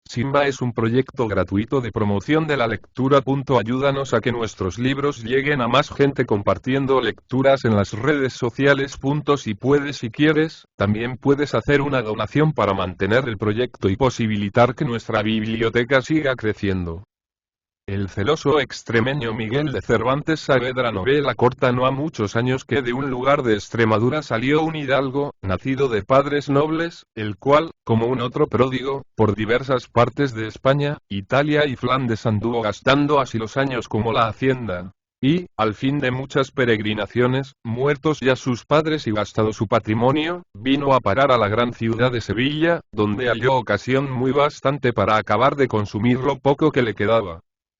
Simba es un proyecto gratuito de promoción de la lectura. Ayúdanos a que nuestros libros lleguen a más gente compartiendo lecturas en las redes sociales. Si quieres, también puedes hacer una donación para mantener el proyecto y posibilitar que nuestra biblioteca siga creciendo. El celoso extremeño Miguel de Cervantes Saavedra. Novela corta. No ha muchos años que de un lugar de Extremadura salió un hidalgo, nacido de padres nobles, el cual, como un otro pródigo, por diversas partes de España, Italia y Flandes anduvo gastando así los años como la hacienda. Y, al fin de muchas peregrinaciones, muertos ya sus padres y gastado su patrimonio, vino a parar a la gran ciudad de Sevilla, donde halló ocasión muy bastante para acabar de consumir lo poco que le quedaba.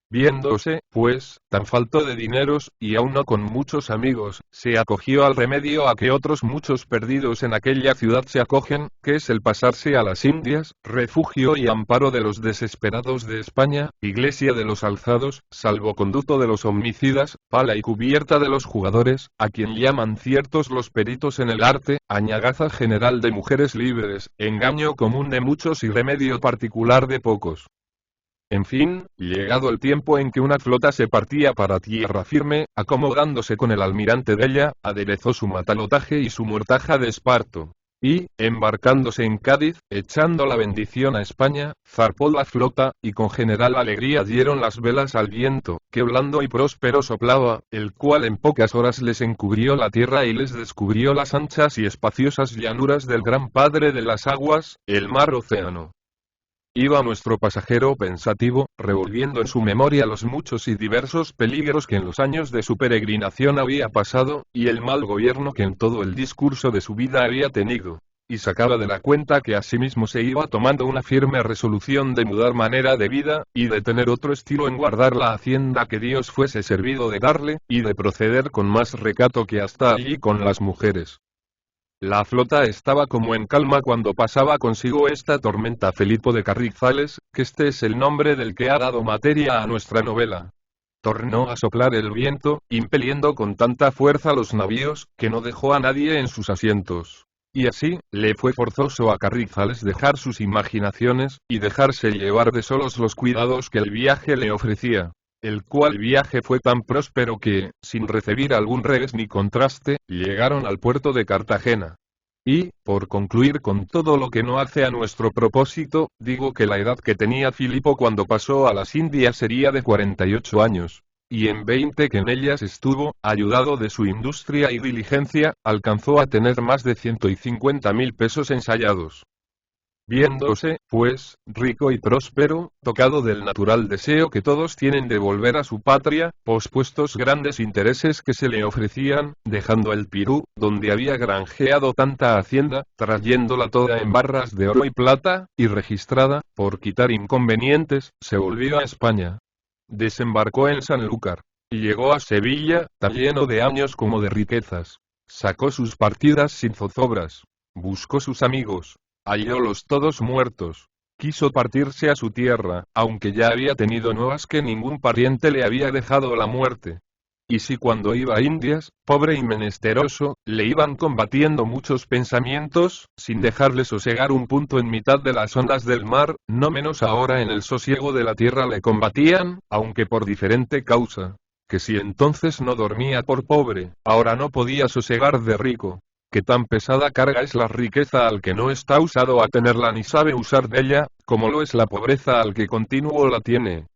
Viéndose, pues, tan falto de dineros, y aun no con muchos amigos, se acogió al remedio a que otros muchos perdidos en aquella ciudad se acogen, que es el pasarse a las Indias, refugio y amparo de los desesperados de España, iglesia de los alzados, salvoconducto de los homicidas, pala y cubierta de los jugadores, a quien llaman ciertos los peritos en el arte, añagaza general de mujeres libres, engaño común de muchos y remedio particular de pocos. En fin, llegado el tiempo en que una flota se partía para tierra firme, acomodándose con el almirante de ella, aderezó su matalotaje y su muertaja de esparto. Y, embarcándose en Cádiz, echando la bendición a España, zarpó la flota, y con general alegría dieron las velas al viento, que blando y próspero soplaba, el cual en pocas horas les encubrió la tierra y les descubrió las anchas y espaciosas llanuras del gran padre de las aguas, el mar océano. Iba nuestro pasajero pensativo, revolviendo en su memoria los muchos y diversos peligros que en los años de su peregrinación había pasado, y el mal gobierno que en todo el discurso de su vida había tenido. Y sacaba de la cuenta que asimismo se iba tomando una firme resolución de mudar manera de vida, y de tener otro estilo en guardar la hacienda que Dios fuese servido de darle, y de proceder con más recato que hasta allí con las mujeres. La flota estaba como en calma cuando pasaba consigo esta tormenta. Felipo de Carrizales, que este es el nombre del que ha dado materia a nuestra novela. Tornó a soplar el viento, impeliendo con tanta fuerza los navíos, que no dejó a nadie en sus asientos. Y así, le fue forzoso a Carrizales dejar sus imaginaciones, y dejarse llevar de solos los cuidados que el viaje le ofrecía. El cual viaje fue tan próspero que, sin recibir algún revés ni contraste, llegaron al puerto de Cartagena. Y, por concluir con todo lo que no hace a nuestro propósito, digo que la edad que tenía Filipo cuando pasó a las Indias sería de 48 años. Y en 20 que en ellas estuvo, ayudado de su industria y diligencia, alcanzó a tener más de 150.000 pesos ensayados. Viéndose, pues, rico y próspero, tocado del natural deseo que todos tienen de volver a su patria, pospuestos grandes intereses que se le ofrecían, dejando el Pirú, donde había granjeado tanta hacienda, trayéndola toda en barras de oro y plata, y registrada, por quitar inconvenientes, se volvió a España. Desembarcó en Sanlúcar. Y llegó a Sevilla, tan lleno de años como de riquezas. Sacó sus partidas sin zozobras. Buscó sus amigos. Hallólos todos muertos. Quiso partirse a su tierra, aunque ya había tenido nuevas que ningún pariente le había dejado la muerte. Y si cuando iba a Indias, pobre y menesteroso, le iban combatiendo muchos pensamientos, sin dejarle sosegar un punto en mitad de las ondas del mar, no menos ahora en el sosiego de la tierra le combatían, aunque por diferente causa. Que si entonces no dormía por pobre, ahora no podía sosegar de rico. Que tan pesada carga es la riqueza al que no está usado a tenerla ni sabe usar de ella, como lo es la pobreza al que continuo la tiene.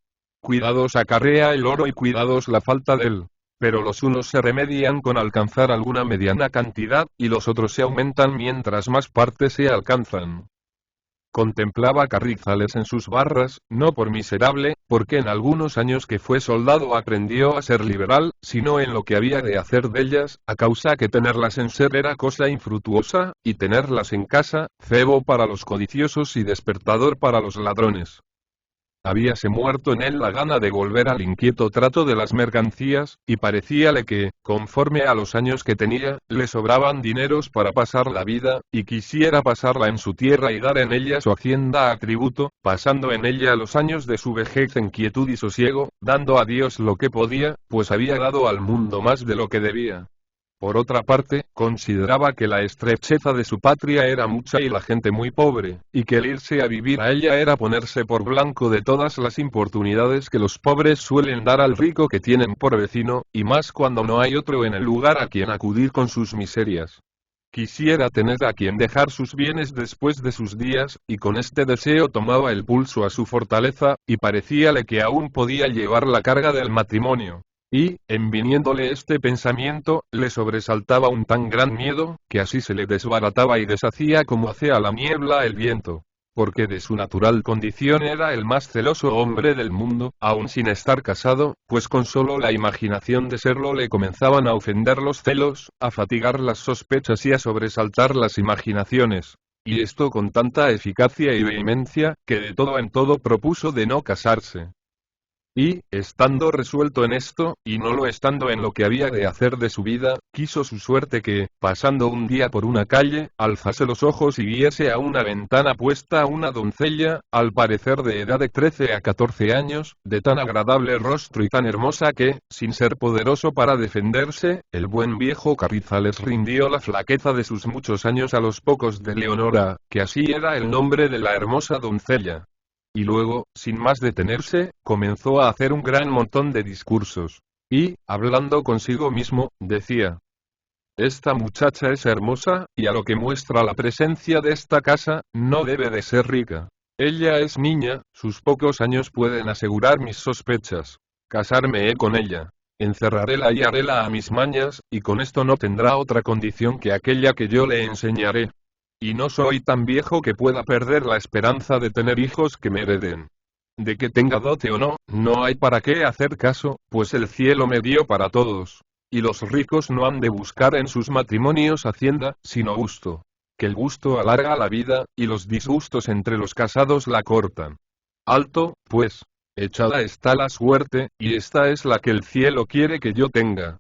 Cuidados acarrea el oro y cuidados la falta de él. Pero los unos se remedian con alcanzar alguna mediana cantidad, y los otros se aumentan mientras más partes se alcanzan. Contemplaba Carrizales en sus barras, no por miserable, porque en algunos años que fue soldado aprendió a ser liberal, sino en lo que había de hacer de ellas, a causa que tenerlas en ser era cosa infructuosa, y tenerlas en casa, cebo para los codiciosos y despertador para los ladrones. Habíase muerto en él la gana de volver al inquieto trato de las mercancías, y parecíale que, conforme a los años que tenía, le sobraban dineros para pasar la vida, y quisiera pasarla en su tierra y dar en ella su hacienda a tributo, pasando en ella los años de su vejez en quietud y sosiego, dando a Dios lo que podía, pues había dado al mundo más de lo que debía. Por otra parte, consideraba que la estrecheza de su patria era mucha y la gente muy pobre, y que el irse a vivir a ella era ponerse por blanco de todas las importunidades que los pobres suelen dar al rico que tienen por vecino, y más cuando no hay otro en el lugar a quien acudir con sus miserias. Quisiera tener a quien dejar sus bienes después de sus días, y con este deseo tomaba el pulso a su fortaleza, y parecíale que aún podía llevar la carga del matrimonio. Y, en viniéndole este pensamiento, le sobresaltaba un tan gran miedo, que así se le desbarataba y deshacía como hace a la niebla el viento. Porque de su natural condición era el más celoso hombre del mundo, aun sin estar casado, pues con solo la imaginación de serlo le comenzaban a ofender los celos, a fatigar las sospechas y a sobresaltar las imaginaciones. Y esto con tanta eficacia y vehemencia, que de todo en todo propuso de no casarse. Y, estando resuelto en esto, y no lo estando en lo que había de hacer de su vida, quiso su suerte que, pasando un día por una calle, alzase los ojos y viese a una ventana puesta a una doncella, al parecer de edad de 13 a 14 años, de tan agradable rostro y tan hermosa que, sin ser poderoso para defenderse, el buen viejo Carrizales rindió la flaqueza de sus muchos años a los pocos de Leonora, que así era el nombre de la hermosa doncella. Y luego, sin más detenerse, comenzó a hacer un gran montón de discursos. Y, hablando consigo mismo, decía: esta muchacha es hermosa, y a lo que muestra la presencia de esta casa, no debe de ser rica. Ella es niña, sus pocos años pueden asegurar mis sospechas. Casarme he con ella. Encerraréla y haréla a mis mañas, y con esto no tendrá otra condición que aquella que yo le enseñaré. Y no soy tan viejo que pueda perder la esperanza de tener hijos que me hereden. De que tenga dote o no, no hay para qué hacer caso, pues el cielo me dio para todos. Y los ricos no han de buscar en sus matrimonios hacienda, sino gusto. Que el gusto alarga la vida, y los disgustos entre los casados la cortan. Alto, pues. Echada está la suerte, y esta es la que el cielo quiere que yo tenga.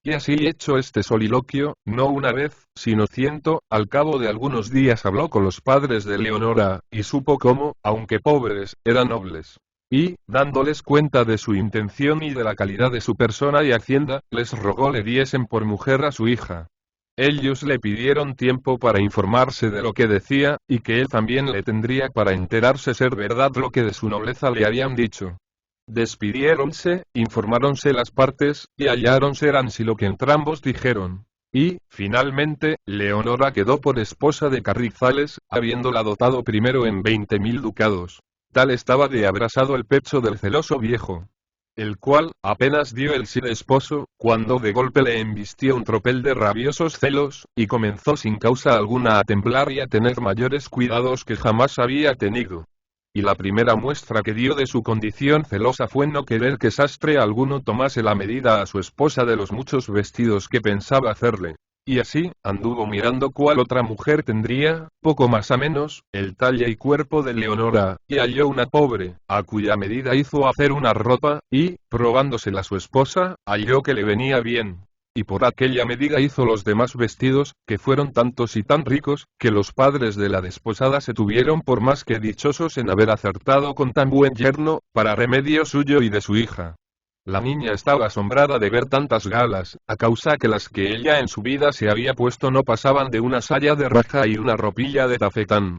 Y así hecho este soliloquio, no una vez, sino 100, al cabo de algunos días habló con los padres de Leonora, y supo cómo, aunque pobres, eran nobles. Y, dándoles cuenta de su intención y de la calidad de su persona y hacienda, les rogó le diesen por mujer a su hija. Ellos le pidieron tiempo para informarse de lo que decía, y que él también le tendría para enterarse ser verdad lo que de su nobleza le habían dicho. Despidiéronse, informáronse las partes, y hallaron ser ansí lo que entrambos dijeron. Y, finalmente, Leonora quedó por esposa de Carrizales, habiéndola dotado primero en 20.000 ducados. Tal estaba de abrasado el pecho del celoso viejo. El cual, apenas dio el sí de esposo, cuando de golpe le embistió un tropel de rabiosos celos, y comenzó sin causa alguna a temblar y a tener mayores cuidados que jamás había tenido. Y la primera muestra que dio de su condición celosa fue no querer que sastre alguno tomase la medida a su esposa de los muchos vestidos que pensaba hacerle. Y así, anduvo mirando cuál otra mujer tendría, poco más a menos, el talle y cuerpo de Leonora, y halló una pobre, a cuya medida hizo hacer una ropa, y, probándosela su esposa, halló que le venía bien. Y por aquella medida hizo los demás vestidos, que fueron tantos y tan ricos, que los padres de la desposada se tuvieron por más que dichosos en haber acertado con tan buen yerno, para remedio suyo y de su hija. La niña estaba asombrada de ver tantas galas, a causa que las que ella en su vida se había puesto no pasaban de una saya de raja y una ropilla de tafetán.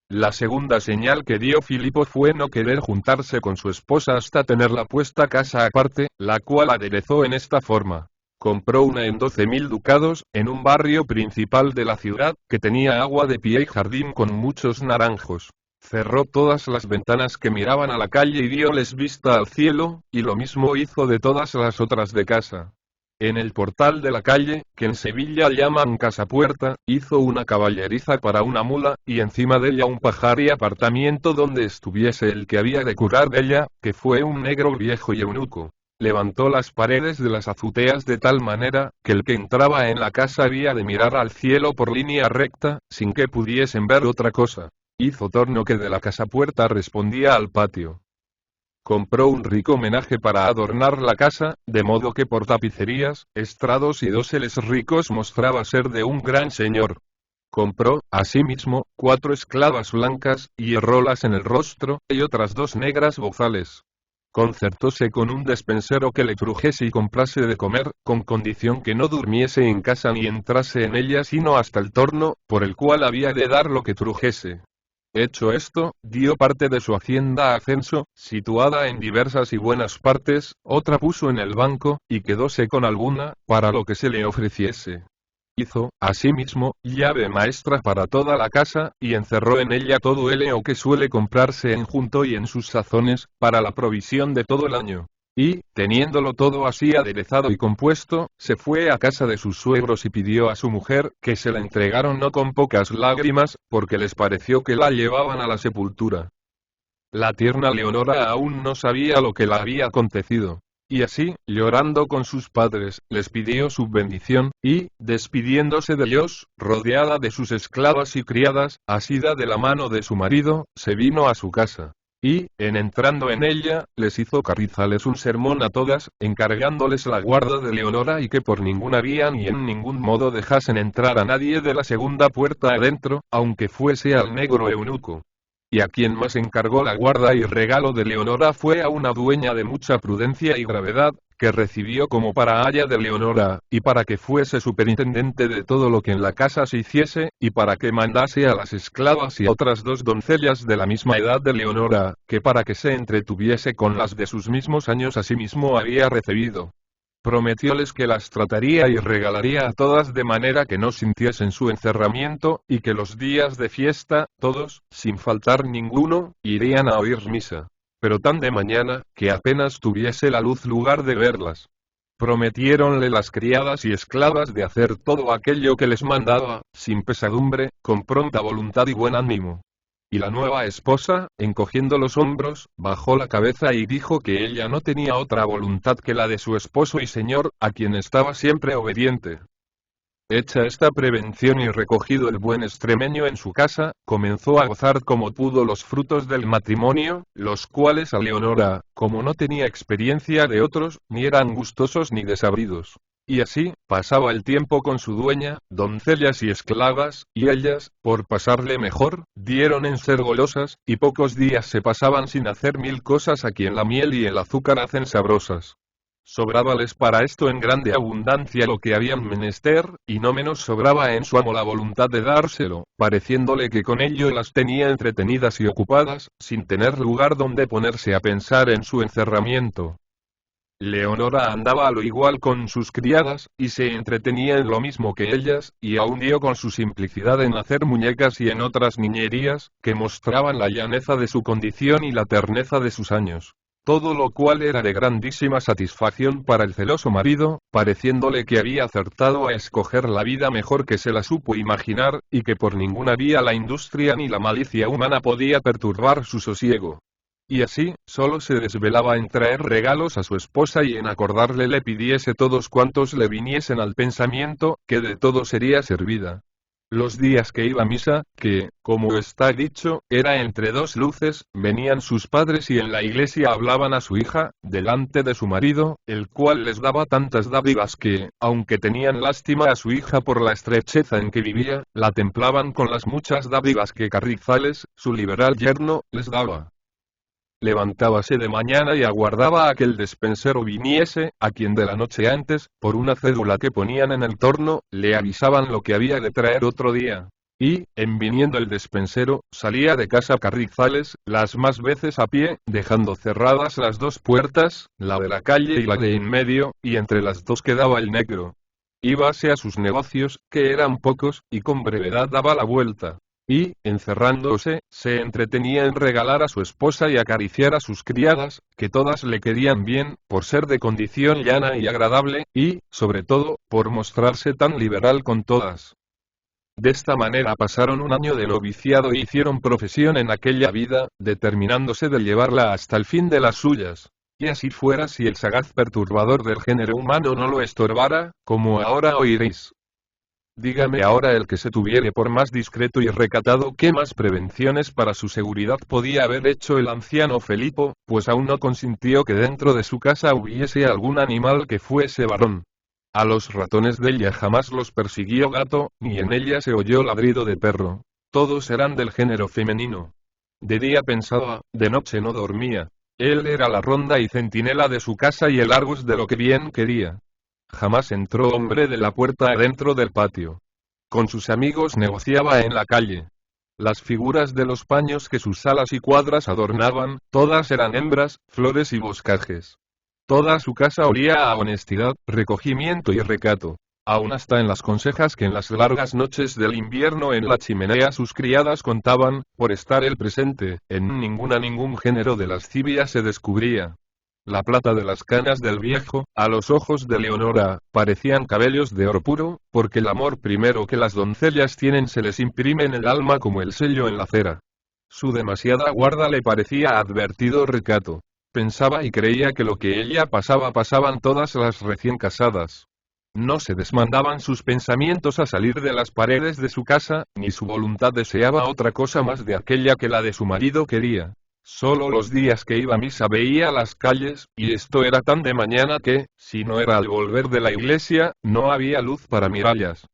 La segunda señal que dio Filipo fue no querer juntarse con su esposa hasta tenerla puesta casa aparte, la cual aderezó en esta forma. Compró una en 12.000 ducados, en un barrio principal de la ciudad, que tenía agua de pie y jardín con muchos naranjos. Cerró todas las ventanas que miraban a la calle y dióles vista al cielo, y lo mismo hizo de todas las otras de casa. En el portal de la calle, que en Sevilla llaman casapuerta, hizo una caballeriza para una mula, y encima de ella un pajar y apartamiento donde estuviese el que había de curar de ella, que fue un negro viejo y eunuco. Levantó las paredes de las azuteas de tal manera, que el que entraba en la casa había de mirar al cielo por línea recta, sin que pudiesen ver otra cosa. Hizo torno que de la casapuerta respondía al patio. Compró un rico menaje para adornar la casa, de modo que por tapicerías, estrados y doseles ricos mostraba ser de un gran señor. Compró, asimismo, 4 esclavas blancas, y herrólas en el rostro, y otras 2 negras bozales. Concertóse con un despensero que le trujese y comprase de comer, con condición que no durmiese en casa ni entrase en ella sino hasta el torno, por el cual había de dar lo que trujese. Hecho esto, dio parte de su hacienda a censo, situada en diversas y buenas partes, otra puso en el banco, y quedóse con alguna, para lo que se le ofreciese. Hizo, asimismo, llave maestra para toda la casa, y encerró en ella todo el heno que suele comprarse en junto y en sus sazones, para la provisión de todo el año. Y, teniéndolo todo así aderezado y compuesto, se fue a casa de sus suegros y pidió a su mujer, que se la entregaron no con pocas lágrimas, porque les pareció que la llevaban a la sepultura. La tierna Leonora aún no sabía lo que le había acontecido. Y así, llorando con sus padres, les pidió su bendición, y, despidiéndose de ellos, rodeada de sus esclavas y criadas, asida de la mano de su marido, se vino a su casa. Y, en entrando en ella, les hizo Carrizales un sermón a todas, encargándoles la guarda de Leonora y que por ninguna vía ni en ningún modo dejasen entrar a nadie de la segunda puerta adentro, aunque fuese al negro eunuco. Y a quien más encargó la guarda y regalo de Leonora fue a una dueña de mucha prudencia y gravedad, que recibió como para aya de Leonora, y para que fuese superintendente de todo lo que en la casa se hiciese, y para que mandase a las esclavas y a otras dos doncellas de la misma edad de Leonora, que para que se entretuviese con las de sus mismos años asimismo había recibido. Prometióles que las trataría y regalaría a todas de manera que no sintiesen su encerramiento, y que los días de fiesta, todos, sin faltar ninguno, irían a oír misa. Pero tan de mañana, que apenas tuviese la luz lugar de verlas. Prometiéronle las criadas y esclavas de hacer todo aquello que les mandaba, sin pesadumbre, con pronta voluntad y buen ánimo. Y la nueva esposa, encogiendo los hombros, bajó la cabeza y dijo que ella no tenía otra voluntad que la de su esposo y señor, a quien estaba siempre obediente. Hecha esta prevención y recogido el buen extremeño en su casa, comenzó a gozar como pudo los frutos del matrimonio, los cuales a Leonora, como no tenía experiencia de otros, ni eran gustosos ni desabridos. Y así, pasaba el tiempo con su dueña, doncellas y esclavas, y ellas, por pasarle mejor, dieron en ser golosas, y pocos días se pasaban sin hacer mil cosas a quien la miel y el azúcar hacen sabrosas. Sobrábales para esto en grande abundancia lo que habían menester, y no menos sobraba en su amo la voluntad de dárselo, pareciéndole que con ello las tenía entretenidas y ocupadas, sin tener lugar donde ponerse a pensar en su encerramiento. Leonora andaba a lo igual con sus criadas, y se entretenía en lo mismo que ellas, y aun dio con su simplicidad en hacer muñecas y en otras niñerías, que mostraban la llaneza de su condición y la terneza de sus años. Todo lo cual era de grandísima satisfacción para el celoso marido, pareciéndole que había acertado a escoger la vida mejor que se la supo imaginar, y que por ninguna vía la industria ni la malicia humana podía perturbar su sosiego. Y así, solo se desvelaba en traer regalos a su esposa y en acordarle le pidiese todos cuantos le viniesen al pensamiento, que de todo sería servida. Los días que iba a misa, que, como está dicho, era entre dos luces, venían sus padres y en la iglesia hablaban a su hija, delante de su marido, el cual les daba tantas dádivas que, aunque tenían lástima a su hija por la estrecheza en que vivía, la templaban con las muchas dádivas que Carrizales, su liberal yerno, les daba. Levantábase de mañana y aguardaba a que el despensero viniese, a quien de la noche antes, por una cédula que ponían en el torno, le avisaban lo que había de traer otro día. Y, en viniendo el despensero, salía de casa Carrizales, las más veces a pie, dejando cerradas las dos puertas, la de la calle y la de en medio, y entre las dos quedaba el negro. Íbase a sus negocios, que eran pocos, y con brevedad daba la vuelta. Y, encerrándose, se entretenía en regalar a su esposa y acariciar a sus criadas, que todas le querían bien, por ser de condición llana y agradable, y, sobre todo, por mostrarse tan liberal con todas. De esta manera pasaron un año de noviciado y hicieron profesión en aquella vida, determinándose de llevarla hasta el fin de las suyas. Y así fuera si el sagaz perturbador del género humano no lo estorbara, como ahora oiréis. Dígame ahora el que se tuviere por más discreto y recatado qué más prevenciones para su seguridad podía haber hecho el anciano Felipo, pues aún no consintió que dentro de su casa hubiese algún animal que fuese varón. A los ratones de ella jamás los persiguió gato, ni en ella se oyó ladrido de perro. Todos eran del género femenino. De día pensaba, de noche no dormía. Él era la ronda y centinela de su casa y el Argus de lo que bien quería. Jamás entró hombre de la puerta adentro del patio. Con sus amigos negociaba en la calle. Las figuras de los paños que sus alas y cuadras adornaban, todas eran hembras, flores y boscajes. Toda su casa olía a honestidad, recogimiento y recato. Aún hasta en las consejas que en las largas noches del invierno en la chimenea sus criadas contaban, por estar él presente, en ningún género de lascivia se descubría. La plata de las canas del viejo, a los ojos de Leonora, parecían cabellos de oro puro, porque el amor primero que las doncellas tienen se les imprime en el alma como el sello en la cera. Su demasiada guarda le parecía advertido recato. Pensaba y creía que lo que ella pasaba pasaban todas las recién casadas. No se desmandaban sus pensamientos a salir de las paredes de su casa, ni su voluntad deseaba otra cosa más de aquella que la de su marido quería. Solo los días que iba a misa veía las calles, y esto era tan de mañana que, si no era al volver de la iglesia, no había luz para mirallas.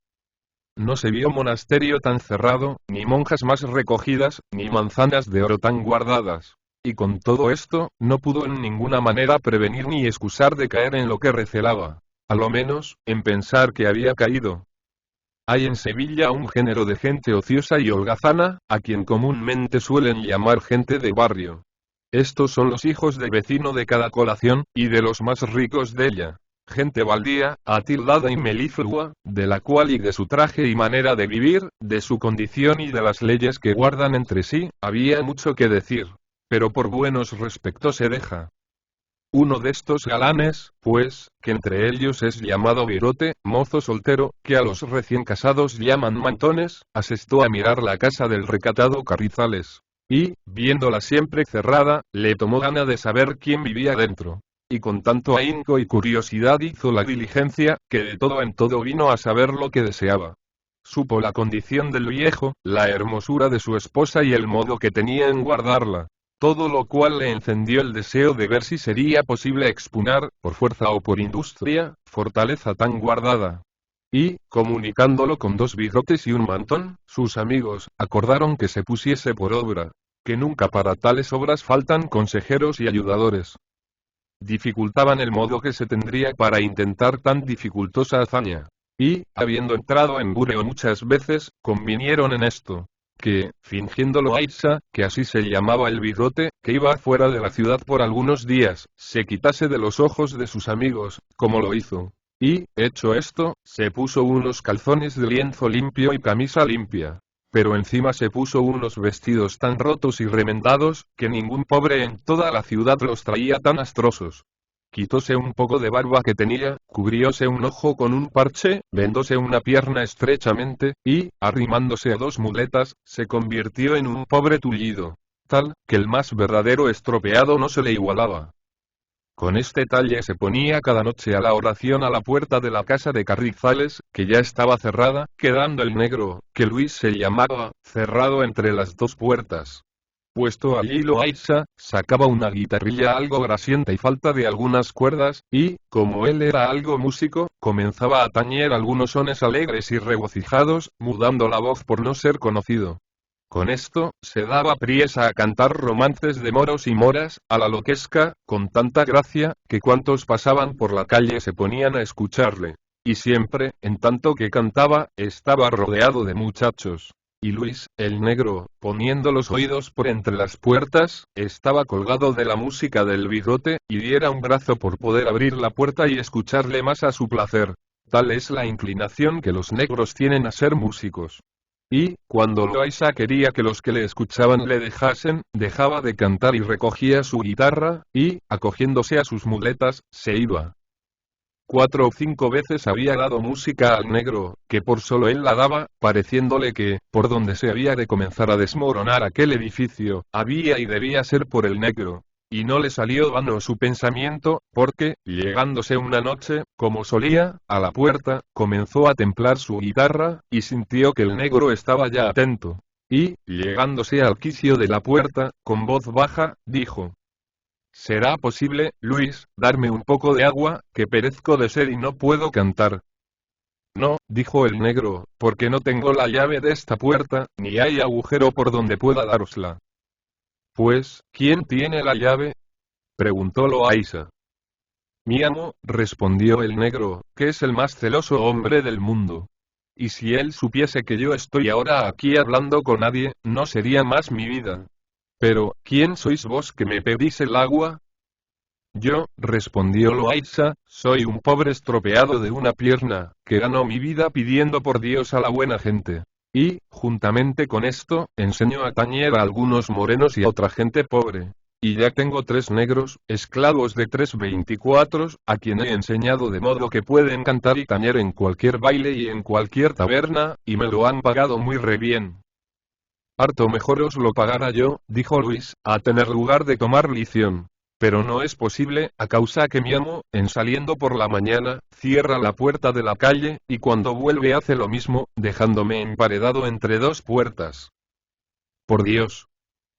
No se vio monasterio tan cerrado, ni monjas más recogidas, ni manzanas de oro tan guardadas. Y con todo esto, no pudo en ninguna manera prevenir ni excusar de caer en lo que recelaba. A lo menos, en pensar que había caído. Hay en Sevilla un género de gente ociosa y holgazana, a quien comúnmente suelen llamar gente de barrio. Estos son los hijos del vecino de cada colación, y de los más ricos de ella. Gente baldía, atildada y meliflua, de la cual y de su traje y manera de vivir, de su condición y de las leyes que guardan entre sí, había mucho que decir. Pero por buenos respectos se deja. Uno de estos galanes, pues, que entre ellos es llamado virote, mozo soltero, que a los recién casados llaman mantones, asestó a mirar la casa del recatado Carrizales. Y, viéndola siempre cerrada, le tomó gana de saber quién vivía dentro. Y con tanto ahínco y curiosidad hizo la diligencia, que de todo en todo vino a saber lo que deseaba. Supo la condición del viejo, la hermosura de su esposa y el modo que tenía en guardarla. Todo lo cual le encendió el deseo de ver si sería posible expunar, por fuerza o por industria, fortaleza tan guardada. Y, comunicándolo con 2 bigotes y un mantón, sus amigos, acordaron que se pusiese por obra, que nunca para tales obras faltan consejeros y ayudadores. Dificultaban el modo que se tendría para intentar tan dificultosa hazaña. Y, habiendo entrado en Bureo muchas veces, convinieron en esto. Que, fingiendo Loaiza, que así se llamaba el bigote, que iba fuera de la ciudad por algunos días, se quitase de los ojos de sus amigos, como lo hizo. Y, hecho esto, se puso unos calzones de lienzo limpio y camisa limpia. Pero encima se puso unos vestidos tan rotos y remendados, que ningún pobre en toda la ciudad los traía tan astrosos. Quitóse un poco de barba que tenía, cubrióse un ojo con un parche, vendóse una pierna estrechamente, y, arrimándose a 2 muletas, se convirtió en un pobre tullido. Tal, que el más verdadero estropeado no se le igualaba. Con este talle se ponía cada noche a la oración a la puerta de la casa de Carrizales, que ya estaba cerrada, quedando el negro, que Luis se llamaba, cerrado entre las 2 puertas. Puesto allí Loaiza, sacaba una guitarrilla algo grasienta y falta de algunas cuerdas, y, como él era algo músico, comenzaba a tañer algunos sones alegres y regocijados, mudando la voz por no ser conocido. Con esto, se daba priesa a cantar romances de moros y moras, a la loquesca, con tanta gracia, que cuantos pasaban por la calle se ponían a escucharle. Y siempre, en tanto que cantaba, estaba rodeado de muchachos. Y Luis, el negro, poniendo los oídos por entre las puertas, estaba colgado de la música del bigote, y diera un brazo por poder abrir la puerta y escucharle más a su placer. Tal es la inclinación que los negros tienen a ser músicos. Y, cuando Loaiza quería que los que le escuchaban le dejasen, dejaba de cantar y recogía su guitarra, y, acogiéndose a sus muletas, se iba. 4 o 5 veces había dado música al negro, que por solo él la daba, pareciéndole que, por donde se había de comenzar a desmoronar aquel edificio, había y debía ser por el negro. Y no le salió vano su pensamiento, porque, llegándose una noche, como solía, a la puerta, comenzó a templar su guitarra, y sintió que el negro estaba ya atento. Y, llegándose al quicio de la puerta, con voz baja, dijo: ¿Será posible, Luis, darme un poco de agua, que perezco de sed y no puedo cantar? No, dijo el negro, porque no tengo la llave de esta puerta, ni hay agujero por donde pueda dárosla. Pues, ¿quién tiene la llave? preguntó Loaysa. Mi amo, respondió el negro, que es el más celoso hombre del mundo. Y si él supiese que yo estoy ahora aquí hablando con nadie, no sería más mi vida. Pero, ¿quién sois vos que me pedís el agua? Yo, respondió Loaysa, soy un pobre estropeado de una pierna, que ganó mi vida pidiendo por Dios a la buena gente. Y, juntamente con esto, enseño a tañer a algunos morenos y a otra gente pobre. Y ya tengo 3 negros, esclavos de 3 24, a quien he enseñado de modo que pueden cantar y tañer en cualquier baile y en cualquier taberna, y me lo han pagado muy re bien. Harto mejor os lo pagara yo, dijo Luis, a tener lugar de tomar lición. Pero no es posible, a causa que mi amo, en saliendo por la mañana, cierra la puerta de la calle, y cuando vuelve hace lo mismo, dejándome emparedado entre 2 puertas. Por Dios.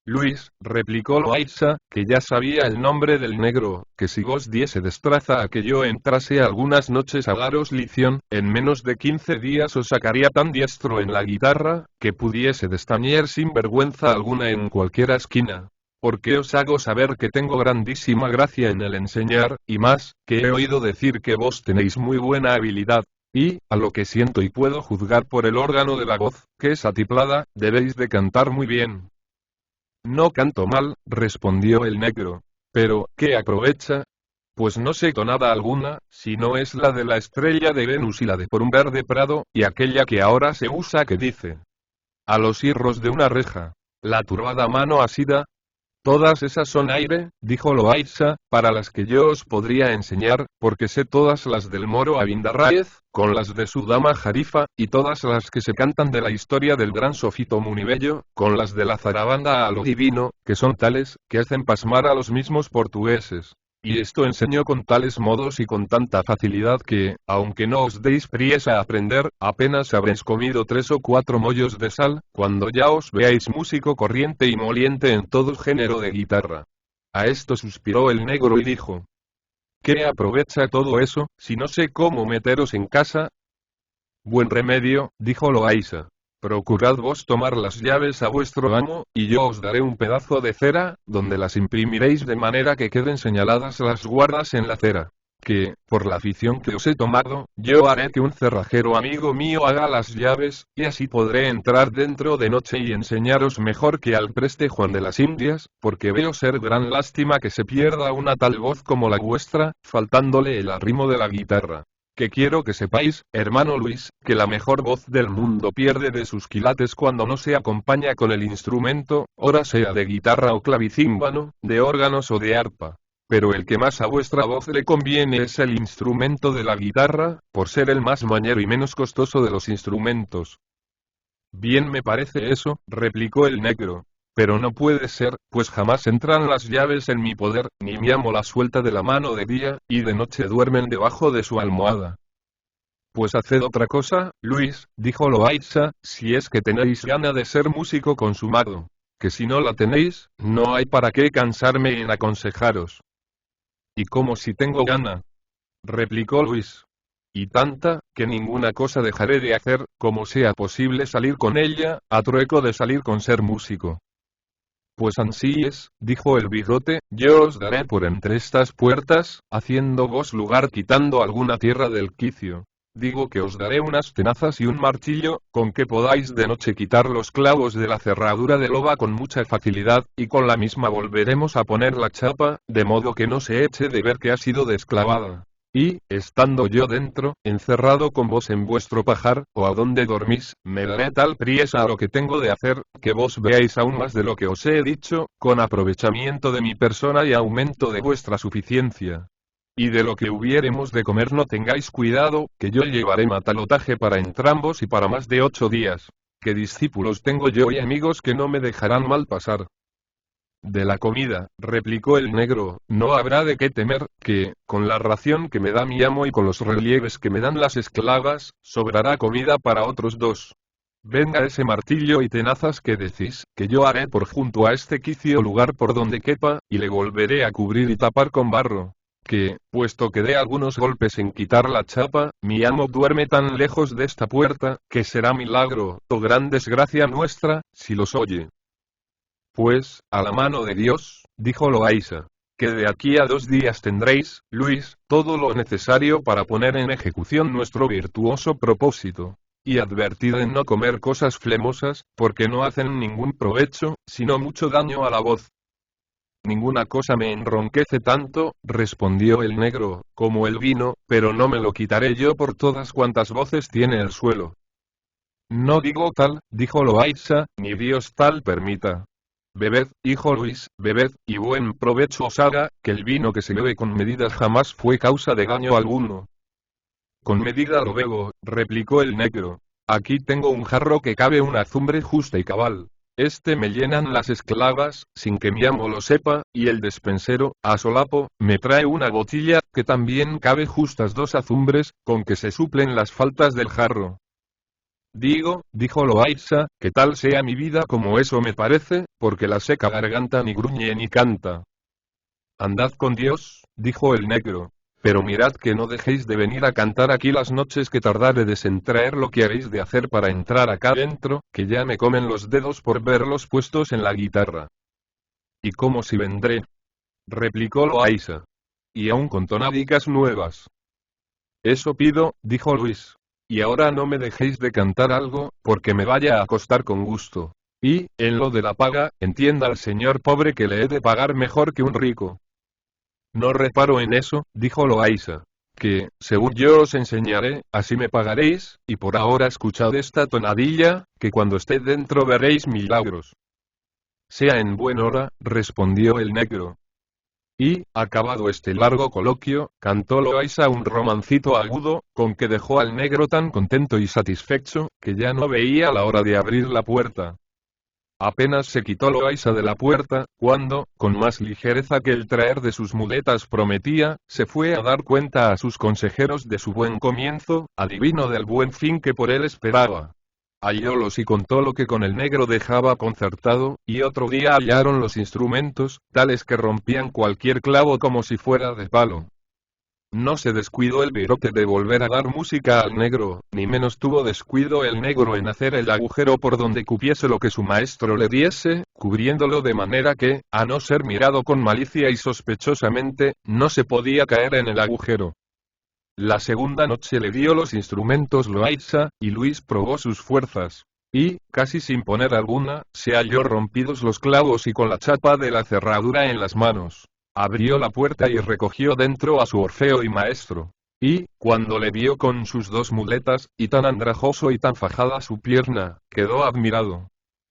Luis, replicó Loaysa, que ya sabía el nombre del negro, que si vos diese destraza a que yo entrase algunas noches a daros lición, en menos de 15 días os sacaría tan diestro en la guitarra, que pudiese destañer sin vergüenza alguna en cualquiera esquina. Porque os hago saber que tengo grandísima gracia en el enseñar, y más, que he oído decir que vos tenéis muy buena habilidad. Y, a lo que siento y puedo juzgar por el órgano de la voz, que es atiplada, debéis de cantar muy bien. No canto mal, respondió el negro. Pero, ¿qué aprovecha? Pues no sé tonada alguna, si no es la de la estrella de Venus y la de por un verde prado, y aquella que ahora se usa que dice: a los hierros de una reja, la turbada mano asida. Todas esas son aire, dijo Loaysa, para las que yo os podría enseñar, porque sé todas las del moro Abindarráez, con las de su dama Jarifa, y todas las que se cantan de la historia del gran Sofito Munibello, con las de la zarabanda a lo divino, que son tales, que hacen pasmar a los mismos portugueses. Y esto enseño con tales modos y con tanta facilidad que, aunque no os deis priesa a aprender, apenas habréis comido 3 o 4 mollos de sal, cuando ya os veáis músico corriente y moliente en todo género de guitarra. A esto suspiró el negro y dijo: ¿qué aprovecha todo eso, si no sé cómo meteros en casa? Buen remedio, dijo Loaysa. Procurad vos tomar las llaves a vuestro amo, y yo os daré un pedazo de cera, donde las imprimiréis de manera que queden señaladas las guardas en la cera. Que, por la afición que os he tomado, yo haré que un cerrajero amigo mío haga las llaves, y así podré entrar dentro de noche y enseñaros mejor que al preste Juan de las Indias, porque veo ser gran lástima que se pierda una tal voz como la vuestra, faltándole el arrimo de la guitarra. Que quiero que sepáis, hermano Luis, que la mejor voz del mundo pierde de sus quilates cuando no se acompaña con el instrumento, ora sea de guitarra o clavicímbano, de órganos o de arpa. Pero el que más a vuestra voz le conviene es el instrumento de la guitarra, por ser el más mañero y menos costoso de los instrumentos. Bien me parece eso, replicó el negro. Pero no puede ser, pues jamás entran las llaves en mi poder, ni mi amo la suelta de la mano de día, y de noche duermen debajo de su almohada. Pues haced otra cosa, Luis, dijo Loaysa, si es que tenéis gana de ser músico consumado. Que si no la tenéis, no hay para qué cansarme en aconsejaros. ¿Y cómo si tengo gana? Replicó Luis. Y tanta, que ninguna cosa dejaré de hacer, como sea posible salir con ella, a trueco de salir con ser músico. Pues ansí es, dijo el bigote, yo os daré por entre estas puertas, haciendo vos lugar quitando alguna tierra del quicio. Digo que os daré unas tenazas y un martillo, con que podáis de noche quitar los clavos de la cerradura de loba con mucha facilidad, y con la misma volveremos a poner la chapa, de modo que no se eche de ver que ha sido desclavada. Y, estando yo dentro, encerrado con vos en vuestro pajar, o a donde dormís, me daré tal priesa a lo que tengo de hacer, que vos veáis aún más de lo que os he dicho, con aprovechamiento de mi persona y aumento de vuestra suficiencia. Y de lo que hubiéremos de comer no tengáis cuidado, que yo llevaré matalotaje para entrambos y para más de 8 días. Que discípulos tengo yo y amigos que no me dejarán mal pasar. De la comida, replicó el negro, no habrá de qué temer, que, con la ración que me da mi amo y con los relieves que me dan las esclavas, sobrará comida para otros 2. Venga ese martillo y tenazas que decís, que yo haré por junto a este quicio lugar por donde quepa, y le volveré a cubrir y tapar con barro. Que, puesto que dé algunos golpes en quitar la chapa, mi amo duerme tan lejos de esta puerta, que será milagro, o gran desgracia nuestra, si los oye. Pues, a la mano de Dios, dijo Loaysa. que de aquí a 2 días tendréis, Luis, todo lo necesario para poner en ejecución nuestro virtuoso propósito. Y advertid en no comer cosas flemosas, porque no hacen ningún provecho, sino mucho daño a la voz. Ninguna cosa me enronquece tanto, respondió el negro, como el vino, pero no me lo quitaré yo por todas cuantas voces tiene el suelo. No digo tal, dijo Loaysa, ni Dios tal permita. Bebed, hijo Luis, bebed, y buen provecho os haga, que el vino que se bebe con medida jamás fue causa de daño alguno. Con medida lo bebo, replicó el negro. Aquí tengo un jarro que cabe una azumbre justa y cabal. Este me llenan las esclavas, sin que mi amo lo sepa, y el despensero, a solapo, me trae una botella, que también cabe justas 2 azumbres, con que se suplen las faltas del jarro. Digo, dijo Loaysa, que tal sea mi vida como eso me parece, porque la seca garganta ni gruñe ni canta. Andad con Dios, dijo el negro. Pero mirad que no dejéis de venir a cantar aquí las noches que tardaredes en traer lo que habéis de hacer para entrar acá dentro, que ya me comen los dedos por verlos puestos en la guitarra. ¿Y cómo si vendré? Replicó Loaysa. Y aún con tonadicas nuevas. Eso pido, dijo Luis. Y ahora no me dejéis de cantar algo, porque me vaya a acostar con gusto. Y, en lo de la paga, entienda al señor pobre que le he de pagar mejor que un rico. No reparo en eso, dijo Loaysa. Que, según yo os enseñaré, así me pagaréis, y por ahora escuchad esta tonadilla, que cuando esté dentro veréis milagros. Sea en buen hora, respondió el negro. Y, acabado este largo coloquio, cantó Loaysa un romancito agudo, con que dejó al negro tan contento y satisfecho, que ya no veía la hora de abrir la puerta. Apenas se quitó Loaysa de la puerta, cuando, con más ligereza que el traer de sus muletas prometía, se fue a dar cuenta a sus consejeros de su buen comienzo, adivino del buen fin que por él esperaba. Hallólos y contó lo que con el negro dejaba concertado, y otro día hallaron los instrumentos, tales que rompían cualquier clavo como si fuera de palo. No se descuidó el virote de volver a dar música al negro, ni menos tuvo descuido el negro en hacer el agujero por donde cupiese lo que su maestro le diese, cubriéndolo de manera que, a no ser mirado con malicia y sospechosamente, no se podía caer en el agujero. La segunda noche le dio los instrumentos Loaysa, y Luis probó sus fuerzas. Y, casi sin poner alguna, se halló rompidos los clavos y con la chapa de la cerradura en las manos. Abrió la puerta y recogió dentro a su Orfeo y maestro. Y, cuando le vio con sus 2 muletas, y tan andrajoso y tan fajada su pierna, quedó admirado.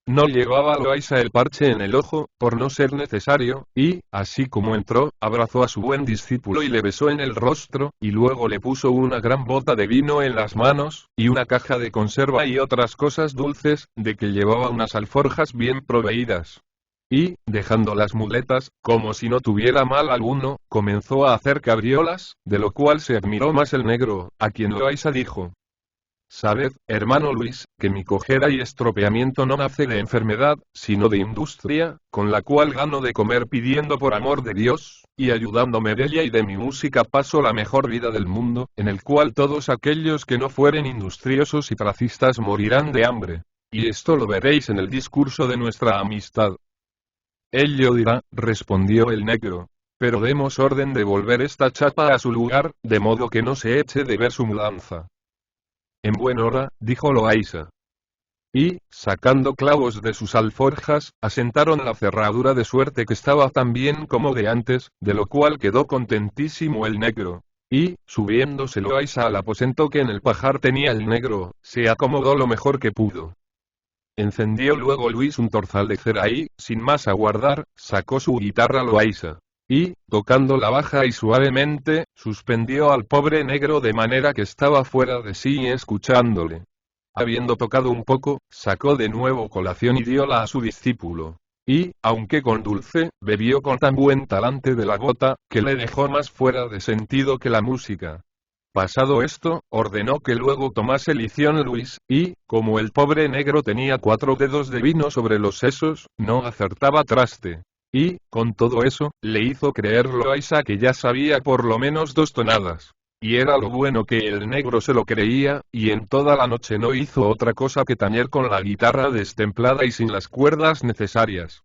No llevaba Loaysa el parche en el ojo, por no ser necesario, y, así como entró, abrazó a su buen discípulo y le besó en el rostro, y luego le puso una gran bota de vino en las manos, y una caja de conserva y otras cosas dulces, de que llevaba unas alforjas bien proveídas. Y, dejando las muletas, como si no tuviera mal alguno, comenzó a hacer cabriolas, de lo cual se admiró más el negro, a quien Loaysa dijo: Sabed, hermano Luis, que mi cojera y estropeamiento no nace de enfermedad, sino de industria, con la cual gano de comer pidiendo por amor de Dios, y ayudándome de ella y de mi música paso la mejor vida del mundo, en el cual todos aquellos que no fueren industriosos y tracistas morirán de hambre. Y esto lo veréis en el discurso de nuestra amistad. Ello dirá, respondió el negro. Pero demos orden de volver esta chapa a su lugar, de modo que no se eche de ver su mudanza. En buen hora, dijo Loaysa. Y, sacando clavos de sus alforjas, asentaron la cerradura de suerte que estaba tan bien como de antes, de lo cual quedó contentísimo el negro. Y, subiéndose Loaysa al aposento que en el pajar tenía el negro, se acomodó lo mejor que pudo. Encendió luego Luis un torzal de cera y, sin más aguardar, sacó su guitarra Loaysa. Y, tocándola baja y suavemente, suspendió al pobre negro de manera que estaba fuera de sí escuchándole. Habiendo tocado un poco, sacó de nuevo colación y diola a su discípulo. Y, aunque con dulce, bebió con tan buen talante de la gota, que le dejó más fuera de sentido que la música. Pasado esto, ordenó que luego tomase lición Luis, y, como el pobre negro tenía 4 dedos de vino sobre los sesos, no acertaba traste. Y, con todo eso, le hizo creer Loaysa que ya sabía por lo menos 2 tonadas. Y era lo bueno que el negro se lo creía, y en toda la noche no hizo otra cosa que tañer con la guitarra destemplada y sin las cuerdas necesarias.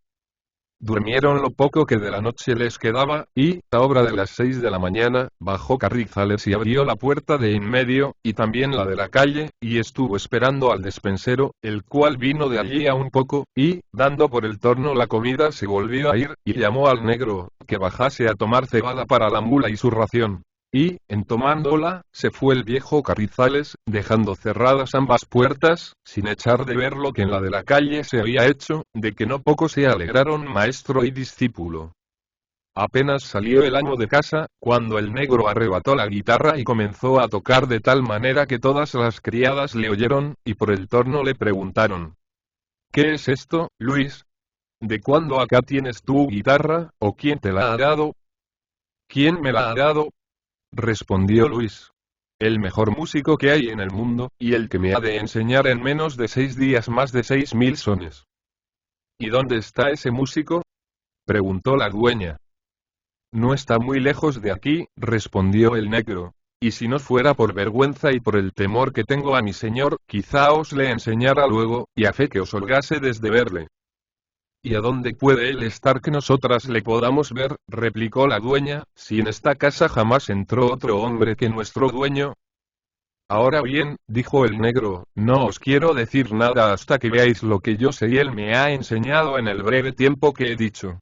durmieron lo poco que de la noche les quedaba, y, a obra de las 6 de la mañana, bajó Carrizales y abrió la puerta de en medio, y también la de la calle, y estuvo esperando al despensero, el cual vino de allí a un poco, y, dando por el torno la comida se volvió a ir, y llamó al negro, que bajase a tomar cebada para la mula y su ración. Y, en tomándola, se fue el viejo Carrizales, dejando cerradas ambas puertas, sin echar de ver lo que en la de la calle se había hecho, de que no poco se alegraron maestro y discípulo. Apenas salió el amo de casa, cuando el negro arrebató la guitarra y comenzó a tocar de tal manera que todas las criadas le oyeron, y por el torno le preguntaron: ¿Qué es esto, Luis? ¿De cuándo acá tienes tu guitarra, o quién te la ha dado? ¿Quién me la ha dado? Respondió Luis. El mejor músico que hay en el mundo, y el que me ha de enseñar en menos de 6 días más de 6.000 sones. ¿Y dónde está ese músico? Preguntó la dueña. No está muy lejos de aquí, respondió el negro. Y si no fuera por vergüenza y por el temor que tengo a mi señor, quizá os le enseñara luego, y a fe que os holgásedes de verle. ¿Y a dónde puede él estar que nosotras le podamos ver? Replicó la dueña, si en esta casa jamás entró otro hombre que nuestro dueño. Ahora bien, dijo el negro, no os quiero decir nada hasta que veáis lo que yo sé y él me ha enseñado en el breve tiempo que he dicho.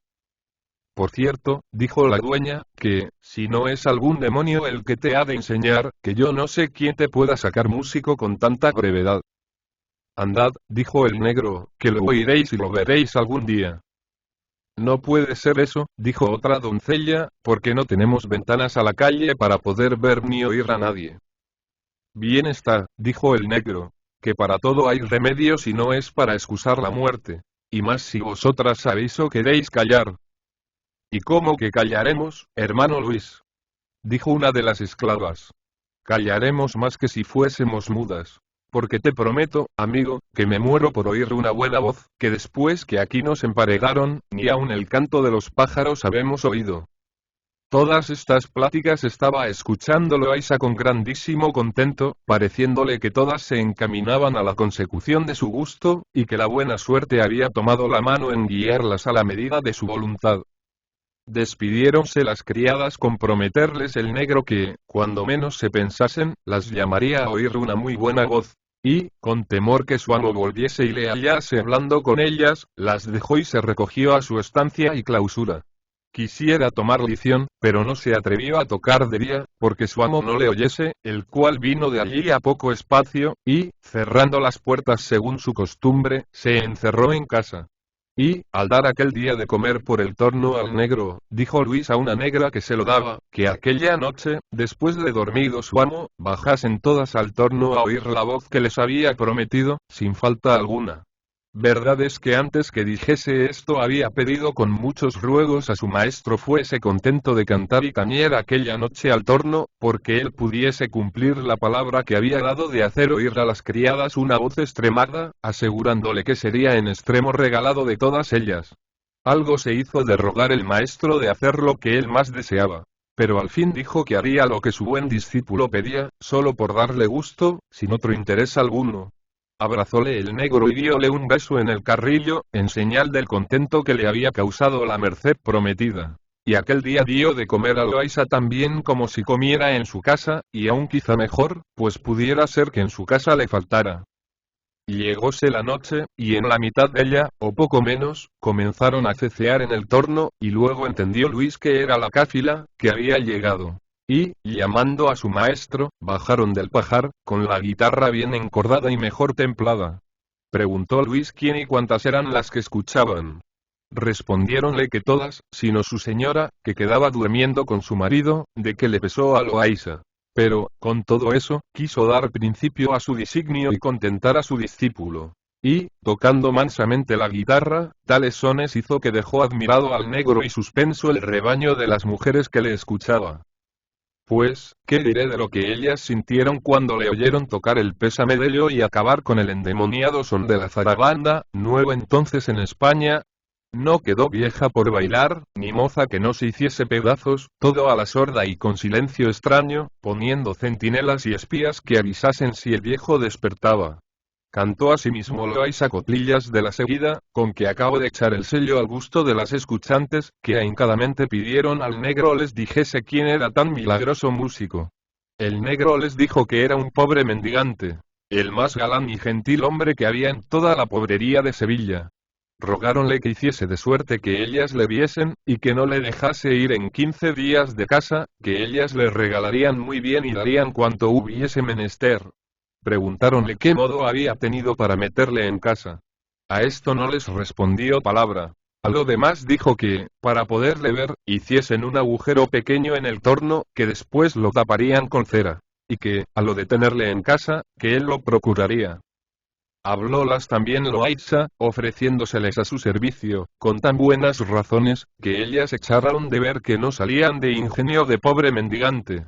Por cierto, dijo la dueña, que, si no es algún demonio el que te ha de enseñar, que yo no sé quién te pueda sacar músico con tanta brevedad. Andad, dijo el negro, que lo oiréis y lo veréis algún día. No puede ser eso, dijo otra doncella, porque no tenemos ventanas a la calle para poder ver ni oír a nadie. Bien está, dijo el negro, que para todo hay remedio si no es para excusar la muerte. Y más si vosotras sabéis o queréis callar. ¿Y cómo que callaremos, hermano Luis? Dijo una de las esclavas. Callaremos más que si fuésemos mudas. Porque te prometo, amigo, que me muero por oír una buena voz, que después que aquí nos emparedaron, ni aun el canto de los pájaros habemos oído. Todas estas pláticas estaba escuchando Loaysa con grandísimo contento, pareciéndole que todas se encaminaban a la consecución de su gusto, y que la buena suerte había tomado la mano en guiarlas a la medida de su voluntad. Despidiéronse las criadas con prometerles el negro que, cuando menos se pensasen, las llamaría a oír una muy buena voz. Y, con temor que su amo volviese y le hallase hablando con ellas, las dejó y se recogió a su estancia y clausura. Quisiera tomar lición, pero no se atrevió a tocar de día, porque su amo no le oyese, el cual vino de allí a poco espacio, y, cerrando las puertas según su costumbre, se encerró en casa. Y, al dar aquel día de comer por el torno al negro, dijo Luis a una negra que se lo daba, que aquella noche, después de dormido su amo, bajasen todas al torno a oír la voz que les había prometido, sin falta alguna. Verdad es que antes que dijese esto había pedido con muchos ruegos a su maestro fuese contento de cantar y tañer aquella noche al torno, porque él pudiese cumplir la palabra que había dado de hacer oír a las criadas una voz extremada, asegurándole que sería en extremo regalado de todas ellas. Algo se hizo de rogar el maestro de hacer lo que él más deseaba. Pero al fin dijo que haría lo que su buen discípulo pedía, solo por darle gusto, sin otro interés alguno. Abrazóle el negro y diole un beso en el carrillo, en señal del contento que le había causado la merced prometida. Y aquel día dio de comer a Loaysa tan bien como si comiera en su casa, y aún quizá mejor, pues pudiera ser que en su casa le faltara. Llegóse la noche, y en la mitad de ella, o poco menos, comenzaron a cecear en el torno, y luego entendió Luis que era la cáfila, que había llegado. Y, llamando a su maestro, bajaron del pajar, con la guitarra bien encordada y mejor templada. Preguntó Luis quién y cuántas eran las que escuchaban. Respondiéronle que todas, sino su señora, que quedaba durmiendo con su marido, de que le pesó a Loaysa. Pero, con todo eso, quiso dar principio a su designio y contentar a su discípulo. Y, tocando mansamente la guitarra, tales sones hizo que dejó admirado al negro y suspenso el rebaño de las mujeres que le escuchaba. Pues, ¿qué diré de lo que ellas sintieron cuando le oyeron tocar el pésame de ello y acabar con el endemoniado son de la zarabanda, nuevo entonces en España? No quedó vieja por bailar, ni moza que no se hiciese pedazos, todo a la sorda y con silencio extraño, poniendo centinelas y espías que avisasen si el viejo despertaba. Cantó asimismo Loaysa coplillas de la seguida, con que acabo de echar el sello al gusto de las escuchantes, que ahincadamente pidieron al negro les dijese quién era tan milagroso músico. El negro les dijo que era un pobre mendigante, el más galán y gentil hombre que había en toda la pobrería de Sevilla. Rogáronle que hiciese de suerte que ellas le viesen, y que no le dejase ir en 15 días de casa, que ellas le regalarían muy bien y darían cuanto hubiese menester. Preguntáronle qué modo había tenido para meterle en casa. A esto no les respondió palabra. A lo demás dijo que, para poderle ver, hiciesen un agujero pequeño en el torno, que después lo taparían con cera. Y que, a lo de tenerle en casa, que él lo procuraría. Hablólas también Loaysa, ofreciéndoseles a su servicio, con tan buenas razones, que ellas echaron de ver que no salían de ingenio de pobre mendigante.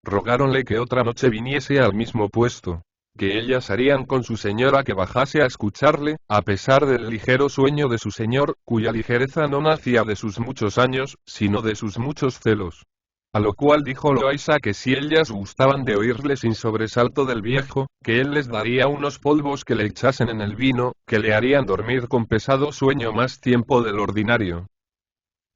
Rogáronle que otra noche viniese al mismo puesto, que ellas harían con su señora que bajase a escucharle, a pesar del ligero sueño de su señor, cuya ligereza no nacía de sus muchos años, sino de sus muchos celos. A lo cual dijo Loaysa que si ellas gustaban de oírle sin sobresalto del viejo, que él les daría unos polvos que le echasen en el vino, que le harían dormir con pesado sueño más tiempo del ordinario.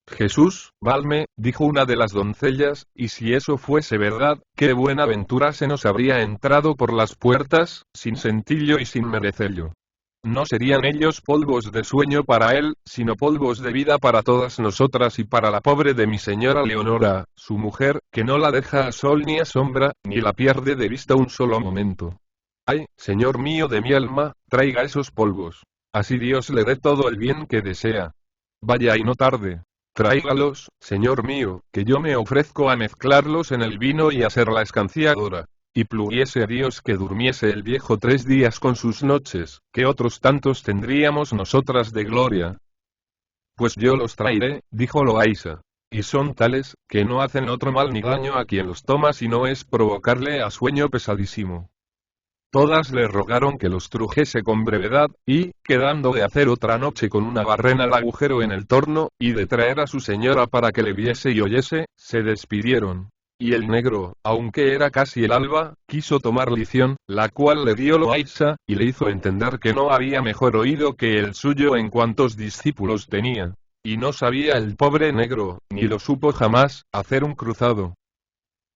Jesús, valme, dijo una de las doncellas, y si eso fuese verdad, qué buena ventura se nos habría entrado por las puertas, sin sentillo y sin merecello. No serían ellos polvos de sueño para él, sino polvos de vida para todas nosotras y para la pobre de mi señora Leonora, su mujer, que no la deja a sol ni a sombra, ni la pierde de vista un solo momento. Ay, Señor mío de mi alma, traiga esos polvos. Así Dios le dé todo el bien que desea. Vaya y no tarde. Tráigalos, Señor mío, que yo me ofrezco a mezclarlos en el vino y a ser la escanciadora. Y pluguiese a Dios que durmiese el viejo 3 días con sus noches, que otros tantos tendríamos nosotras de gloria. Pues yo los traeré, dijo Loaysa. Y son tales, que no hacen otro mal ni daño a quien los toma sino es provocarle a sueño pesadísimo. Todas le rogaron que los trujese con brevedad, y, quedando de hacer otra noche con una barrena el agujero en el torno, y de traer a su señora para que le viese y oyese, se despidieron. Y el negro, aunque era casi el alba, quiso tomar lición, la cual le dio Loaysa, y le hizo entender que no había mejor oído que el suyo en cuantos discípulos tenía. Y no sabía el pobre negro, ni lo supo jamás, hacer un cruzado.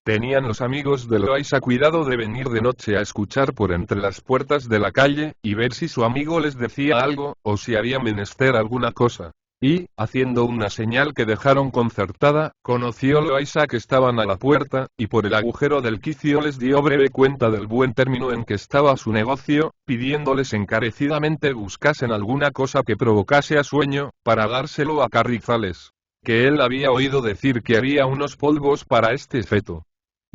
Tenían los amigos de Loaysa cuidado de venir de noche a escuchar por entre las puertas de la calle, y ver si su amigo les decía algo, o si había menester alguna cosa. Y, haciendo una señal que dejaron concertada, conoció Loaysa que estaban a la puerta, y por el agujero del quicio les dio breve cuenta del buen término en que estaba su negocio, pidiéndoles encarecidamente buscasen alguna cosa que provocase a sueño, para dárselo a Carrizales. Que él había oído decir que había unos polvos para este efecto.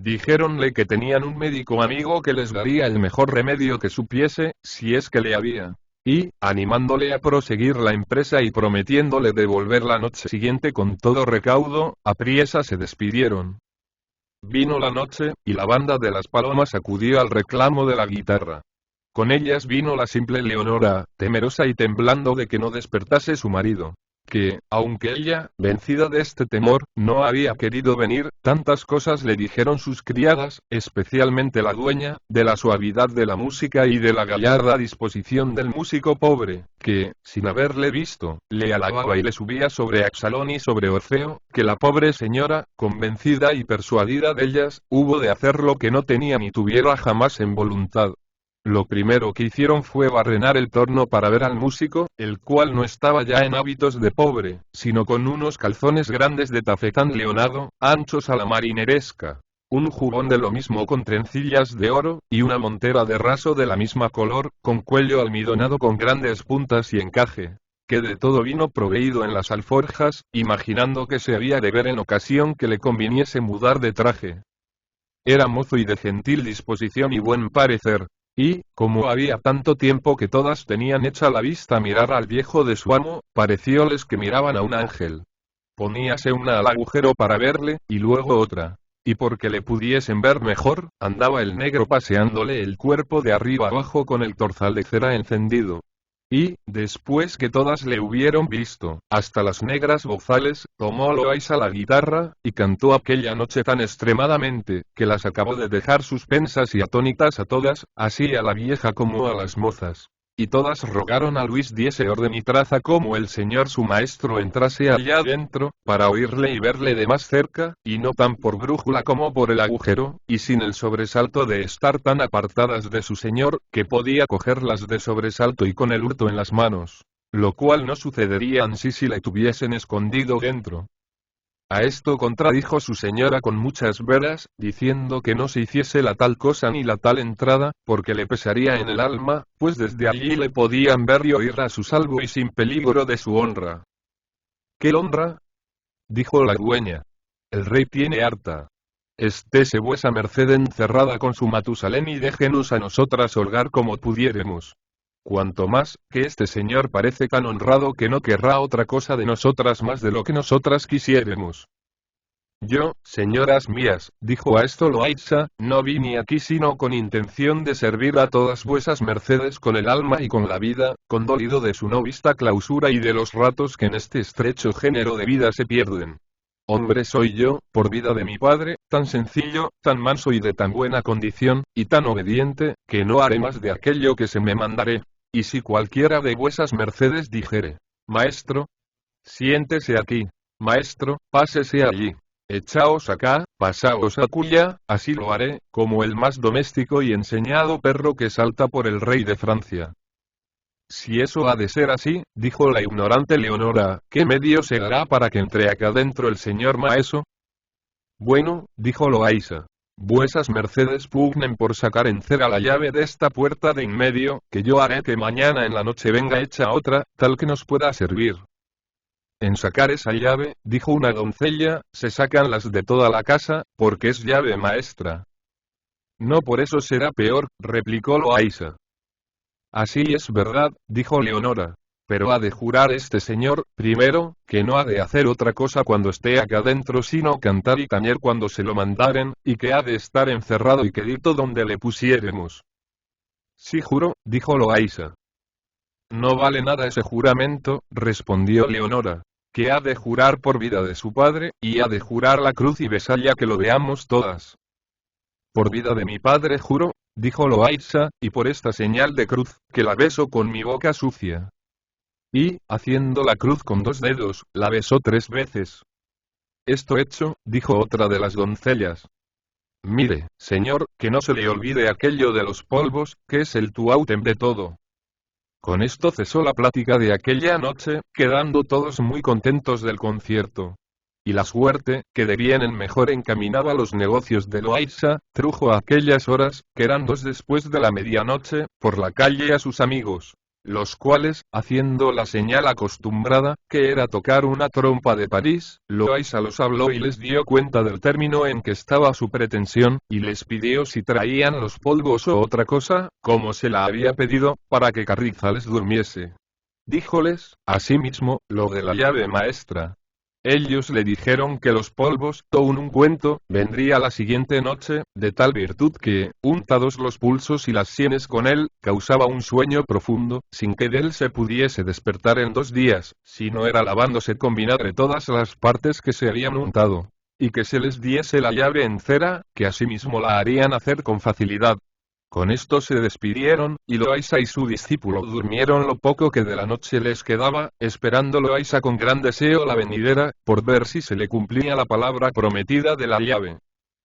Dijéronle que tenían un médico amigo que les daría el mejor remedio que supiese, si es que le había. Y, animándole a proseguir la empresa y prometiéndole devolver la noche siguiente con todo recaudo, apriesa se despidieron. Vino la noche, y la banda de las palomas acudió al reclamo de la guitarra. Con ellas vino la simple Leonora, temerosa y temblando de que no despertase su marido. Que, aunque ella, vencida de este temor, no había querido venir, tantas cosas le dijeron sus criadas, especialmente la dueña, de la suavidad de la música y de la gallarda disposición del músico pobre, que, sin haberle visto, le alababa y le subía sobre Axalón y sobre Orfeo, que la pobre señora, convencida y persuadida de ellas, hubo de hacer lo que no tenía ni tuviera jamás en voluntad. Lo primero que hicieron fue barrenar el torno para ver al músico, el cual no estaba ya en hábitos de pobre, sino con unos calzones grandes de tafetán leonado, anchos a la marineresca, un jubón de lo mismo con trencillas de oro, y una montera de raso de la misma color, con cuello almidonado con grandes puntas y encaje, que de todo vino proveído en las alforjas, imaginando que se había de ver en ocasión que le conviniese mudar de traje. Era mozo y de gentil disposición y buen parecer. Y, como había tanto tiempo que todas tenían hecha la vista mirar al viejo de su amo, parecióles que miraban a un ángel. Poníase una al agujero para verle, y luego otra. Y porque le pudiesen ver mejor, andaba el negro paseándole el cuerpo de arriba abajo con el torzal de cera encendido. Y, después que todas le hubieron visto, hasta las negras bozales, tomó Loaysa la guitarra, y cantó aquella noche tan extremadamente, que las acabó de dejar suspensas y atónitas a todas, así a la vieja como a las mozas. Y todas rogaron a Luis diese orden y traza como el señor su maestro entrase allá dentro, para oírle y verle de más cerca, y no tan por brújula como por el agujero, y sin el sobresalto de estar tan apartadas de su señor, que podía cogerlas de sobresalto y con el hurto en las manos. Lo cual no sucedería ansí si le tuviesen escondido dentro. A esto contradijo su señora con muchas veras, diciendo que no se hiciese la tal cosa ni la tal entrada, porque le pesaría en el alma, pues desde allí le podían ver y oír a su salvo y sin peligro de su honra. ¿Qué honra? Dijo la dueña. El rey tiene harta. Estése vuesa merced encerrada con su Matusalén y déjenos a nosotras holgar como pudiéremos. Cuanto más, que este señor parece tan honrado que no querrá otra cosa de nosotras más de lo que nosotras quisiéremos. Yo, señoras mías, dijo a esto Loaysa, no vine aquí sino con intención de servir a todas vuesas mercedes con el alma y con la vida, condolido de su no vista clausura y de los ratos que en este estrecho género de vida se pierden. Hombre soy yo, por vida de mi padre, tan sencillo, tan manso y de tan buena condición, y tan obediente, que no haré más de aquello que se me mandaré. Y si cualquiera de vuesas mercedes dijere, maestro, siéntese aquí, maestro, pásese allí, echaos acá, pasaos acullá, así lo haré, como el más doméstico y enseñado perro que salta por el rey de Francia. Si eso ha de ser así, dijo la ignorante Leonora, ¿qué medio se hará para que entre acá dentro el señor maeso? Bueno, dijo Loaysa. Vuesas mercedes pugnen por sacar en cera la llave de esta puerta de en medio, que yo haré que mañana en la noche venga hecha otra, tal que nos pueda servir. En sacar esa llave, dijo una doncella, se sacan las de toda la casa, porque es llave maestra. No por eso será peor, replicó Loaysa. Así es verdad, dijo Leonora. Pero ha de jurar este señor, primero, que no ha de hacer otra cosa cuando esté acá dentro sino cantar y tañer cuando se lo mandaren, y que ha de estar encerrado y quedito donde le pusiéremos. Sí juro, dijo Loaysa. No vale nada ese juramento, respondió Leonora. Que ha de jurar por vida de su padre, y ha de jurar la cruz y besalla que lo veamos todas. Por vida de mi padre juro, dijo Loaysa, y por esta señal de cruz, que la beso con mi boca sucia. Y, haciendo la cruz con 2 dedos, la besó 3 veces. Esto hecho, dijo otra de las doncellas. Mire, señor, que no se le olvide aquello de los polvos, que es el tuáutem de todo. Con esto cesó la plática de aquella noche, quedando todos muy contentos del concierto. Y la suerte, que de bien en mejor encaminaba los negocios de Loaysa, trujo a aquellas horas, que eran 2 después de la medianoche, por la calle a sus amigos, los cuales, haciendo la señal acostumbrada, que era tocar una trompa de París, Loaysa los habló y les dio cuenta del término en que estaba su pretensión, y les pidió si traían los polvos o otra cosa, como se la había pedido, para que Carrizales durmiese. Díjoles, asimismo, lo de la llave maestra. Ellos le dijeron que los polvos, o un ungüento, vendría la siguiente noche, de tal virtud que, untados los pulsos y las sienes con él, causaba un sueño profundo, sin que de él se pudiese despertar en 2 días, si no era lavándose con vinagre todas las partes que se habían untado. Y que se les diese la llave en cera, que asimismo la harían hacer con facilidad. Con esto se despidieron, y Loaysa y su discípulo durmieron lo poco que de la noche les quedaba, esperando Loaysa con gran deseo la venidera, por ver si se le cumplía la palabra prometida de la llave.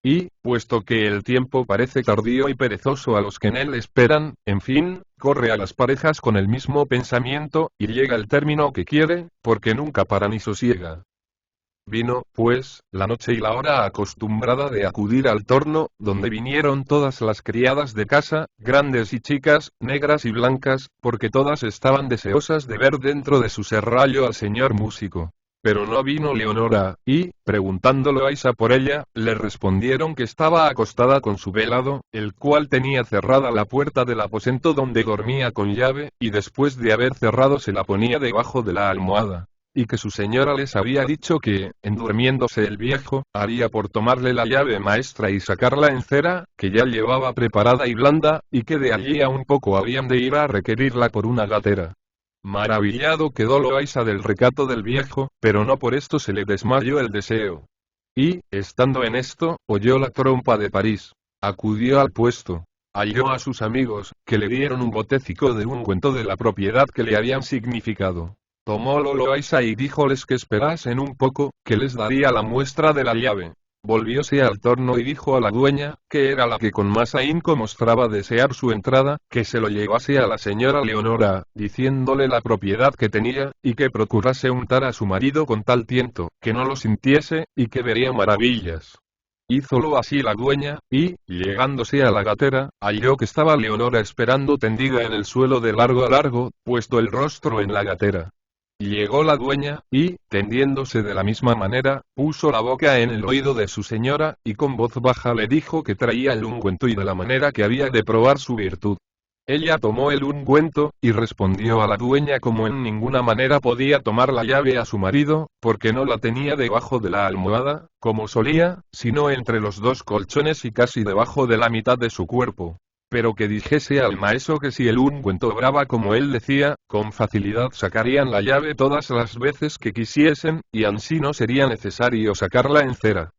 Y, puesto que el tiempo parece tardío y perezoso a los que en él esperan, en fin, corre a las parejas con el mismo pensamiento, y llega al término que quiere, porque nunca para ni sosiega. Vino, pues, la noche y la hora acostumbrada de acudir al torno, donde vinieron todas las criadas de casa, grandes y chicas, negras y blancas, porque todas estaban deseosas de ver dentro de su serrallo al señor músico. Pero no vino Leonora, y, preguntándolo a Loaysa por ella, le respondieron que estaba acostada con su velado, el cual tenía cerrada la puerta del aposento donde dormía con llave, y después de haber cerrado se la ponía debajo de la almohada. Y que su señora les había dicho que, en durmiéndose el viejo, haría por tomarle la llave maestra y sacarla en cera, que ya llevaba preparada y blanda, y que de allí a un poco habían de ir a requerirla por una gatera. Maravillado quedó Loaysa del recato del viejo, pero no por esto se le desmayó el deseo. Y, estando en esto, oyó la trompa de París. Acudió al puesto. Halló a sus amigos, que le dieron un botecico de ungüento de la propiedad que le habían significado. Tomólo Loaysa y díjoles que esperasen un poco, que les daría la muestra de la llave. Volvióse al torno y dijo a la dueña, que era la que con más ahínco mostraba desear su entrada, que se lo llevase a la señora Leonora, diciéndole la propiedad que tenía, y que procurase untar a su marido con tal tiento, que no lo sintiese, y que vería maravillas. Hízolo así la dueña, y, llegándose a la gatera, halló que estaba Leonora esperando tendida en el suelo de largo a largo, puesto el rostro en la gatera. Llegó la dueña, y, tendiéndose de la misma manera, puso la boca en el oído de su señora, y con voz baja le dijo que traía el ungüento y de la manera que había de probar su virtud. Ella tomó el ungüento, y respondió a la dueña como en ninguna manera podía tomar la llave a su marido, porque no la tenía debajo de la almohada, como solía, sino entre los dos colchones y casi debajo de la mitad de su cuerpo. Pero que dijese al maestro que si el ungüento obraba como él decía, con facilidad sacarían la llave todas las veces que quisiesen, y ansí no sería necesario sacarla en cera.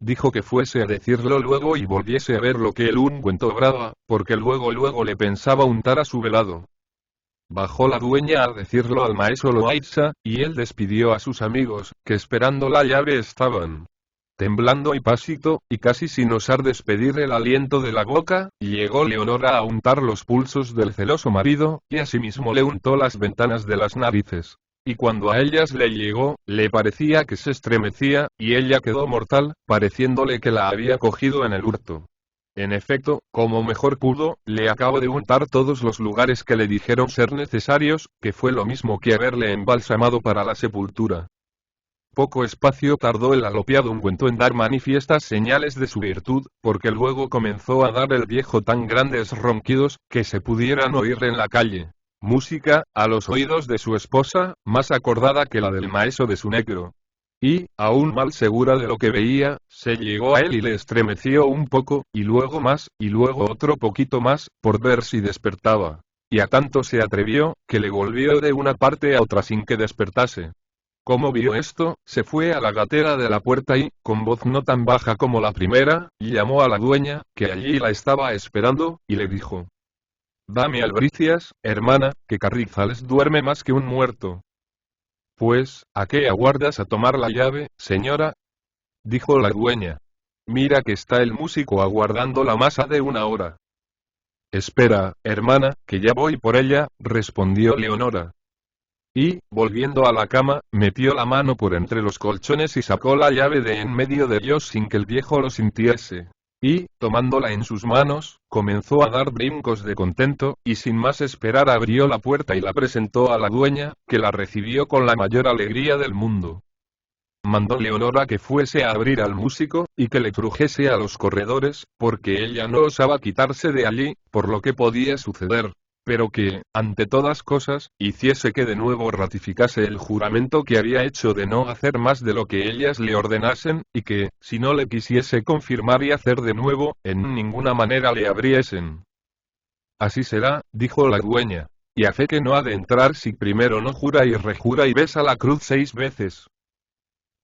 Dijo que fuese a decirlo luego y volviese a ver lo que el ungüento obraba, porque luego le pensaba untar a su velado. Bajó la dueña a decirlo al maestro Loaysa, y él despidió a sus amigos, que esperando la llave estaban. Temblando y pasito, y casi sin osar despedir el aliento de la boca, llegó Leonora a untar los pulsos del celoso marido, y asimismo le untó las ventanas de las narices. Y cuando a ellas le llegó, le parecía que se estremecía, y ella quedó mortal, pareciéndole que la había cogido en el hurto. En efecto, como mejor pudo, le acabó de untar todos los lugares que le dijeron ser necesarios, que fue lo mismo que haberle embalsamado para la sepultura. Poco espacio tardó el alopiado ungüento en dar manifiestas señales de su virtud, porque luego comenzó a dar el viejo tan grandes ronquidos, que se pudieran oír en la calle. Música, a los oídos de su esposa, más acordada que la del maestro de su negro. Y, aún mal segura de lo que veía, se llegó a él y le estremeció un poco, y luego más, y luego otro poquito más, por ver si despertaba. Y a tanto se atrevió, que le volvió de una parte a otra sin que despertase. Como vio esto, se fue a la gatera de la puerta y, con voz no tan baja como la primera, llamó a la dueña, que allí la estaba esperando, y le dijo: «Dame albricias, hermana, que Carrizales duerme más que un muerto». «Pues, ¿a qué aguardas a tomar la llave, señora?», dijo la dueña. «Mira que está el músico aguardándola más ha de una hora». «Espera, hermana, que ya voy por ella», respondió Leonora. Y, volviendo a la cama, metió la mano por entre los colchones y sacó la llave de en medio de ellos sin que el viejo lo sintiese. Y, tomándola en sus manos, comenzó a dar brincos de contento, y sin más esperar abrió la puerta y la presentó a la dueña, que la recibió con la mayor alegría del mundo. Mandó Leonora que fuese a abrir al músico, y que le trujese a los corredores, porque ella no osaba quitarse de allí, por lo que podía suceder. Pero que, ante todas cosas, hiciese que de nuevo ratificase el juramento que había hecho de no hacer más de lo que ellas le ordenasen, y que, si no le quisiese confirmar y hacer de nuevo, en ninguna manera le abriesen. «Así será», dijo la dueña. «Y a fe que no ha de entrar si primero no jura y rejura y besa la cruz 6 veces».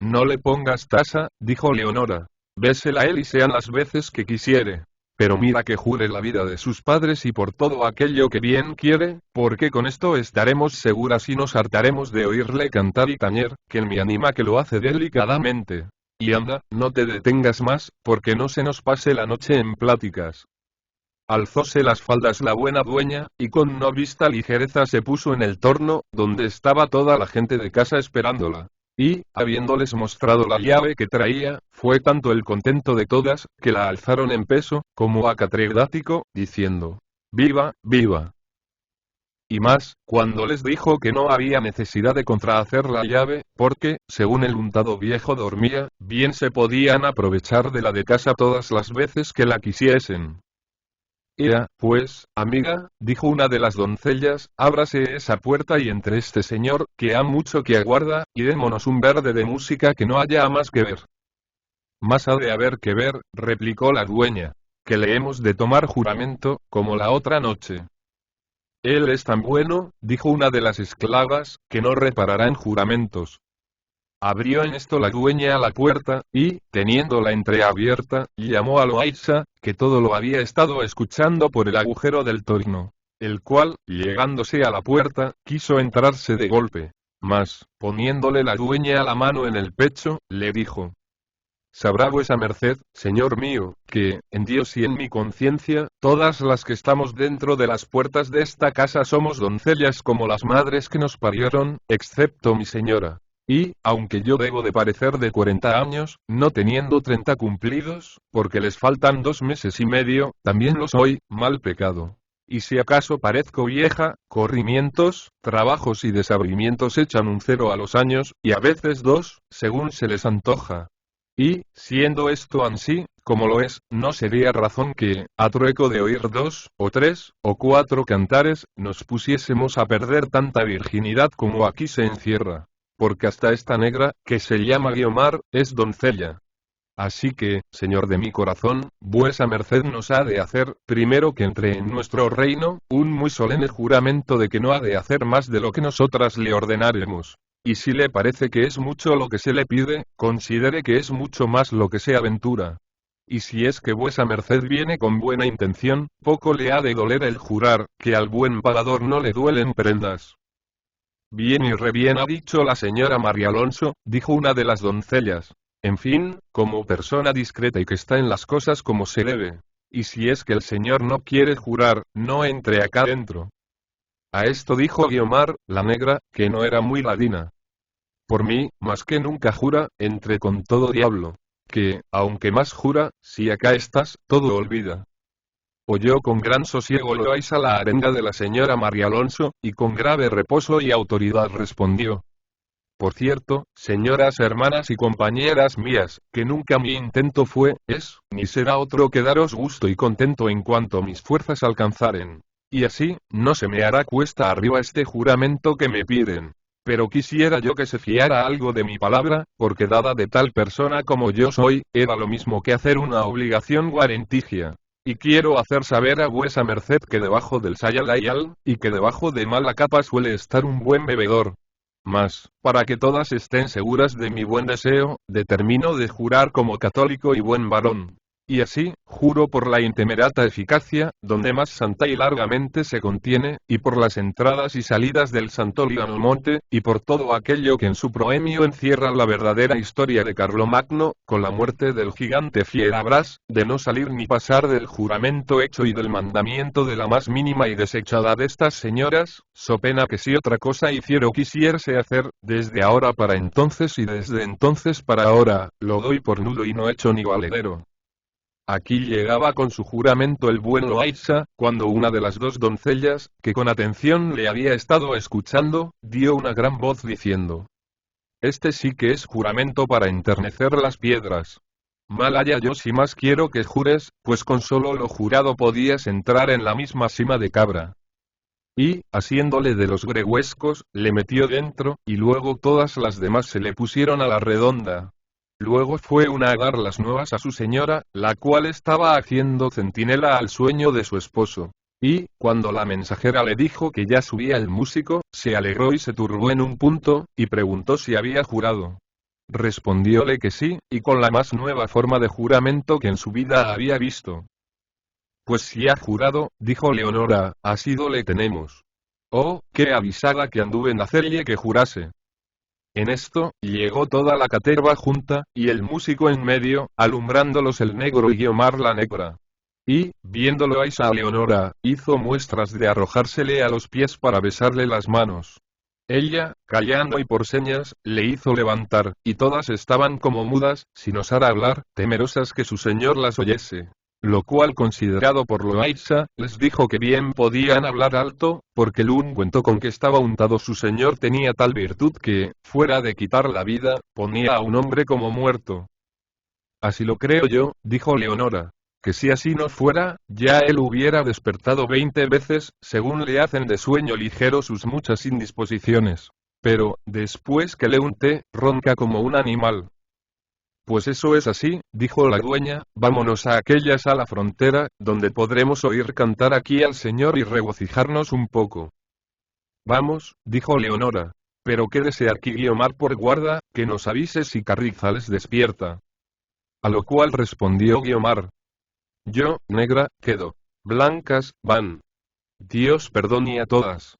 «No le pongas tasa», dijo Leonora. «Bésela él y sean las veces que quisiere. Pero mira que jure la vida de sus padres y por todo aquello que bien quiere, porque con esto estaremos seguras y nos hartaremos de oírle cantar y tañer, que en mi anima que lo hace delicadamente. Y anda, no te detengas más, porque no se nos pase la noche en pláticas». Alzóse las faldas la buena dueña, y con no vista ligereza se puso en el torno, donde estaba toda la gente de casa esperándola. Y, habiéndoles mostrado la llave que traía, fue tanto el contento de todas, que la alzaron en peso, como a catedrático, diciendo: «¡Viva, viva!». Y más, cuando les dijo que no había necesidad de contrahacer la llave, porque, según el untado viejo dormía, bien se podían aprovechar de la de casa todas las veces que la quisiesen. «Ea, pues, amiga», dijo una de las doncellas, «ábrase esa puerta y entre este señor, que ha mucho que aguarda, y démonos un verde de música que no haya más que ver». «Más ha de haber que ver», replicó la dueña, «que le hemos de tomar juramento, como la otra noche». Él es tan bueno, dijo una de las esclavas, que no reparará en juramentos. Abrió en esto la dueña la puerta, y, teniéndola entreabierta, llamó a Loaysa, que todo lo había estado escuchando por el agujero del torno. El cual, llegándose a la puerta, quiso entrarse de golpe. Mas, poniéndole la dueña la mano en el pecho, le dijo: Sabrá vuesa merced, señor mío, que, en Dios y en mi conciencia, todas las que estamos dentro de las puertas de esta casa somos doncellas como las madres que nos parieron, excepto mi señora. Y, aunque yo debo de parecer de 40 años, no teniendo 30 cumplidos, porque les faltan 2 meses y medio, también lo soy, mal pecado. Y si acaso parezco vieja, corrimientos, trabajos y desabrimientos echan un 0 a los años, y a veces 2, según se les antoja. Y, siendo esto ansí, como lo es, no sería razón que, a trueco de oír 2, o 3, o 4 cantares, nos pusiésemos a perder tanta virginidad como aquí se encierra. Porque hasta esta negra, que se llama Guiomar, es doncella. Así que, señor de mi corazón, vuesa merced nos ha de hacer, primero que entre en nuestro reino, un muy solemne juramento de que no ha de hacer más de lo que nosotras le ordenaremos. Y si le parece que es mucho lo que se le pide, considere que es mucho más lo que se aventura. Y si es que vuesa merced viene con buena intención, poco le ha de doler el jurar, que al buen pagador no le duelen prendas. Bien y re bien ha dicho la señora Marialonso, dijo una de las doncellas. En fin, como persona discreta y que está en las cosas como se debe. Y si es que el señor no quiere jurar, no entre acá dentro. A esto dijo Guiomar, la negra, que no era muy ladina. Por mí, más que nunca jura, entre con todo diablo. Que, aunque más jura, si acá estás, todo olvida. Oyó con gran sosiego Loaysa la arenga de la señora Marialonso, y con grave reposo y autoridad respondió. Por cierto, señoras hermanas y compañeras mías, que nunca mi intento fue, es, ni será otro que daros gusto y contento en cuanto mis fuerzas alcanzaren. Y así, no se me hará cuesta arriba este juramento que me piden. Pero quisiera yo que se fiara algo de mi palabra, porque dada de tal persona como yo soy, era lo mismo que hacer una obligación guarentigia. Y quiero hacer saber a vuesa merced que debajo del sayalayal, y que debajo de mala capa suele estar un buen bebedor. Mas, para que todas estén seguras de mi buen deseo, determino de jurar como católico y buen varón. Y así, juro por la intemerata eficacia, donde más santa y largamente se contiene, y por las entradas y salidas del santo Monte, y por todo aquello que en su proemio encierra la verdadera historia de Carlomagno, con la muerte del gigante Fierabras, de no salir ni pasar del juramento hecho y del mandamiento de la más mínima y desechada de estas señoras, so pena que si otra cosa hiciero quisiese hacer, desde ahora para entonces y desde entonces para ahora, lo doy por nulo y no hecho ni valedero. Aquí llegaba con su juramento el buen Loaysa, cuando una de las dos doncellas, que con atención le había estado escuchando, dio una gran voz diciendo: Este sí que es juramento para enternecer las piedras. Mal haya yo si más quiero que jures, pues con solo lo jurado podías entrar en la misma sima de cabra. Y, asiéndole de los gregüescos, le metió dentro, y luego todas las demás se le pusieron a la redonda. Luego fue una a dar las nuevas a su señora, la cual estaba haciendo centinela al sueño de su esposo. Y, cuando la mensajera le dijo que ya subía el músico, se alegró y se turbó en un punto, y preguntó si había jurado. Respondióle que sí, y con la más nueva forma de juramento que en su vida había visto. Pues si ha jurado, dijo Leonora, asido le tenemos. Oh, qué avisada que anduve en hacerle que jurase. En esto, llegó toda la caterva junta, y el músico en medio, alumbrándolos el negro y Guiomar la negra. Y, viéndolo a Leonora, hizo muestras de arrojársele a los pies para besarle las manos. Ella, callando y por señas, le hizo levantar, y todas estaban como mudas, sin osar hablar, temerosas que su señor las oyese. Lo cual considerado por Loaysa, les dijo que bien podían hablar alto, porque el ungüento con que estaba untado su señor tenía tal virtud que, fuera de quitar la vida, ponía a un hombre como muerto. Así lo creo yo, dijo Leonora. Que si así no fuera, ya él hubiera despertado 20 veces, según le hacen de sueño ligero sus muchas indisposiciones. Pero, después que le unté, ronca como un animal. Pues eso es así, dijo la dueña, vámonos a aquella sala frontera, donde podremos oír cantar aquí al Señor y regocijarnos un poco. Vamos, dijo Leonora. Pero quédese aquí Guiomar por guarda, que nos avise si Carrizales despierta. A lo cual respondió Guiomar. Yo, negra, quedo. Blancas, van. Dios perdone a todas.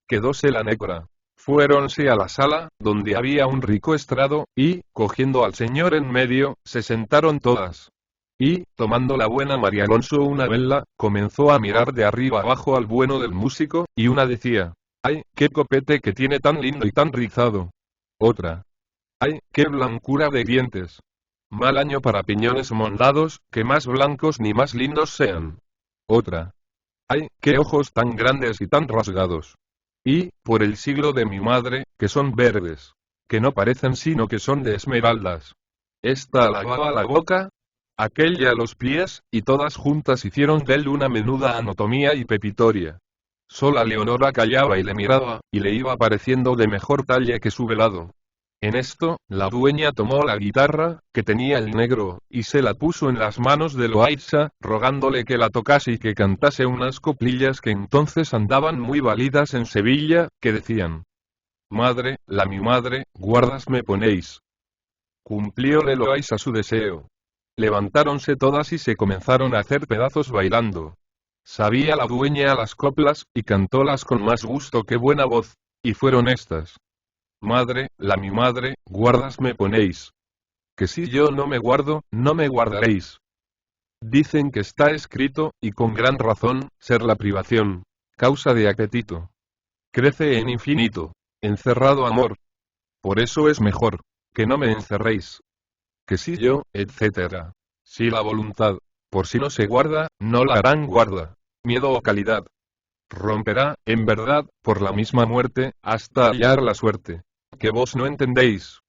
Quedóse la negra. Fuéronse a la sala, donde había un rico estrado, y, cogiendo al señor en medio, se sentaron todas. Y, tomando la buena María Alonso una vela, comenzó a mirar de arriba abajo al bueno del músico, y una decía, ¡ay, qué copete que tiene tan lindo y tan rizado! Otra, ¡ay, qué blancura de dientes! Mal año para piñones mondados, que más blancos ni más lindos sean. Otra, ¡ay, qué ojos tan grandes y tan rasgados! Y, por el siglo de mi madre, que son verdes, que no parecen sino que son de esmeraldas. Esta lavaba la boca, aquella los pies, y todas juntas hicieron de él una menuda anatomía y pepitoria. Sola Leonora callaba y le miraba, y le iba pareciendo de mejor talle que su velado. En esto, la dueña tomó la guitarra, que tenía el negro, y se la puso en las manos de Loaysa, rogándole que la tocase y que cantase unas coplillas que entonces andaban muy validas en Sevilla, que decían: Madre, la mi madre, guardas me ponéis. Cumplióle Loaysa su deseo. Levantáronse todas y se comenzaron a hacer pedazos bailando. Sabía la dueña las coplas, y cantólas con más gusto que buena voz, y fueron estas. Madre, la mi madre, guardas me ponéis. Que si yo no me guardo, no me guardaréis. Dicen que está escrito, y con gran razón, ser la privación, causa de apetito. Crece en infinito, encerrado amor. Por eso es mejor, que no me encerréis. Que si yo, etc. Si la voluntad, por si no se guarda, no la harán guarda. Miedo o calidad. Romperá, en verdad, por la misma muerte, hasta hallar la suerte. Que vos no entendéis.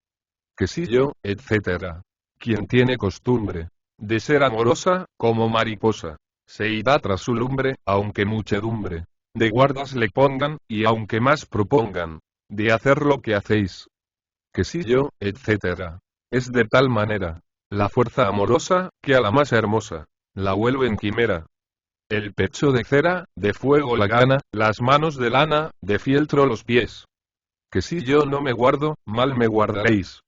Que si yo, etc. Quien tiene costumbre de ser amorosa, como mariposa, se irá tras su lumbre, aunque muchedumbre de guardas le pongan, y aunque más propongan de hacer lo que hacéis. Que si yo, etc. Es de tal manera la fuerza amorosa, que a la más hermosa la vuelve en quimera. El pecho de cera, de fuego la gana, las manos de lana, de fieltro los pies. Que si yo no me guardo, mal me guardaréis.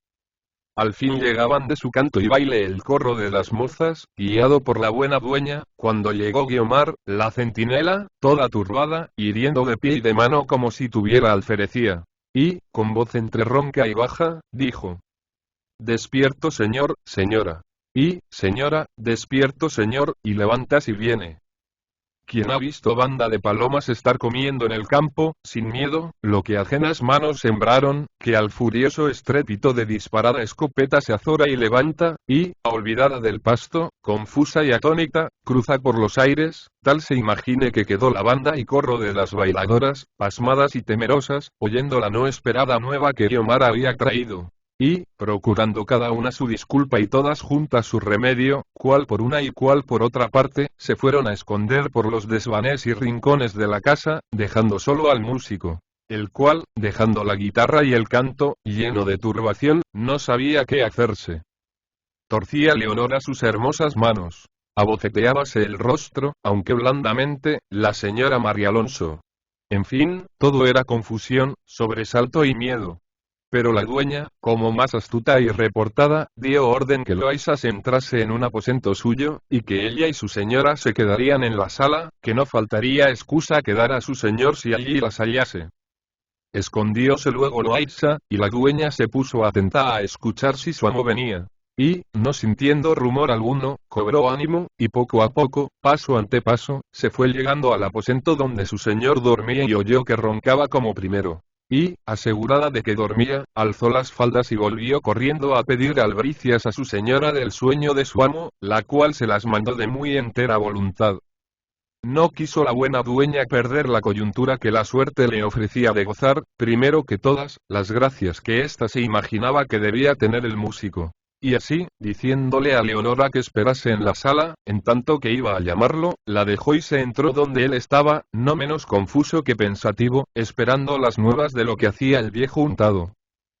Al fin llegaban de su canto y baile el corro de las mozas, guiado por la buena dueña, cuando llegó Guiomar, la centinela, toda turbada, hiriendo de pie y de mano como si tuviera alferecía. Y, con voz entre ronca y baja, dijo: Despierto señor, señora. Y, señora, despierto señor, y levantas y viene. Quien ha visto banda de palomas estar comiendo en el campo, sin miedo, lo que ajenas manos sembraron, que al furioso estrépito de disparada escopeta se azora y levanta, y, olvidada del pasto, confusa y atónita, cruza por los aires, tal se imagine que quedó la banda y corro de las bailadoras, pasmadas y temerosas, oyendo la no esperada nueva que Guiomar había traído. Y, procurando cada una su disculpa y todas juntas su remedio, cual por una y cual por otra parte, se fueron a esconder por los desvanes y rincones de la casa, dejando solo al músico, el cual, dejando la guitarra y el canto, lleno de turbación, no sabía qué hacerse. Torcía Leonora sus hermosas manos. Abofeteábase el rostro, aunque blandamente, la señora María Alonso. En fin, todo era confusión, sobresalto y miedo. Pero la dueña, como más astuta y reportada, dio orden que Loaysa se entrase en un aposento suyo, y que ella y su señora se quedarían en la sala, que no faltaría excusa que dar a su señor si allí las hallase. Escondióse luego Loaysa, y la dueña se puso atenta a escuchar si su amo venía. Y, no sintiendo rumor alguno, cobró ánimo, y poco a poco, paso ante paso, se fue llegando al aposento donde su señor dormía y oyó que roncaba como primero. Y, asegurada de que dormía, alzó las faldas y volvió corriendo a pedir albricias a su señora del sueño de su amo, la cual se las mandó de muy entera voluntad. No quiso la buena dueña perder la coyuntura que la suerte le ofrecía de gozar, primero que todas, las gracias que ésta se imaginaba que debía tener el músico. Y así, diciéndole a Leonora que esperase en la sala, en tanto que iba a llamarlo, la dejó y se entró donde él estaba, no menos confuso que pensativo, esperando las nuevas de lo que hacía el viejo untado.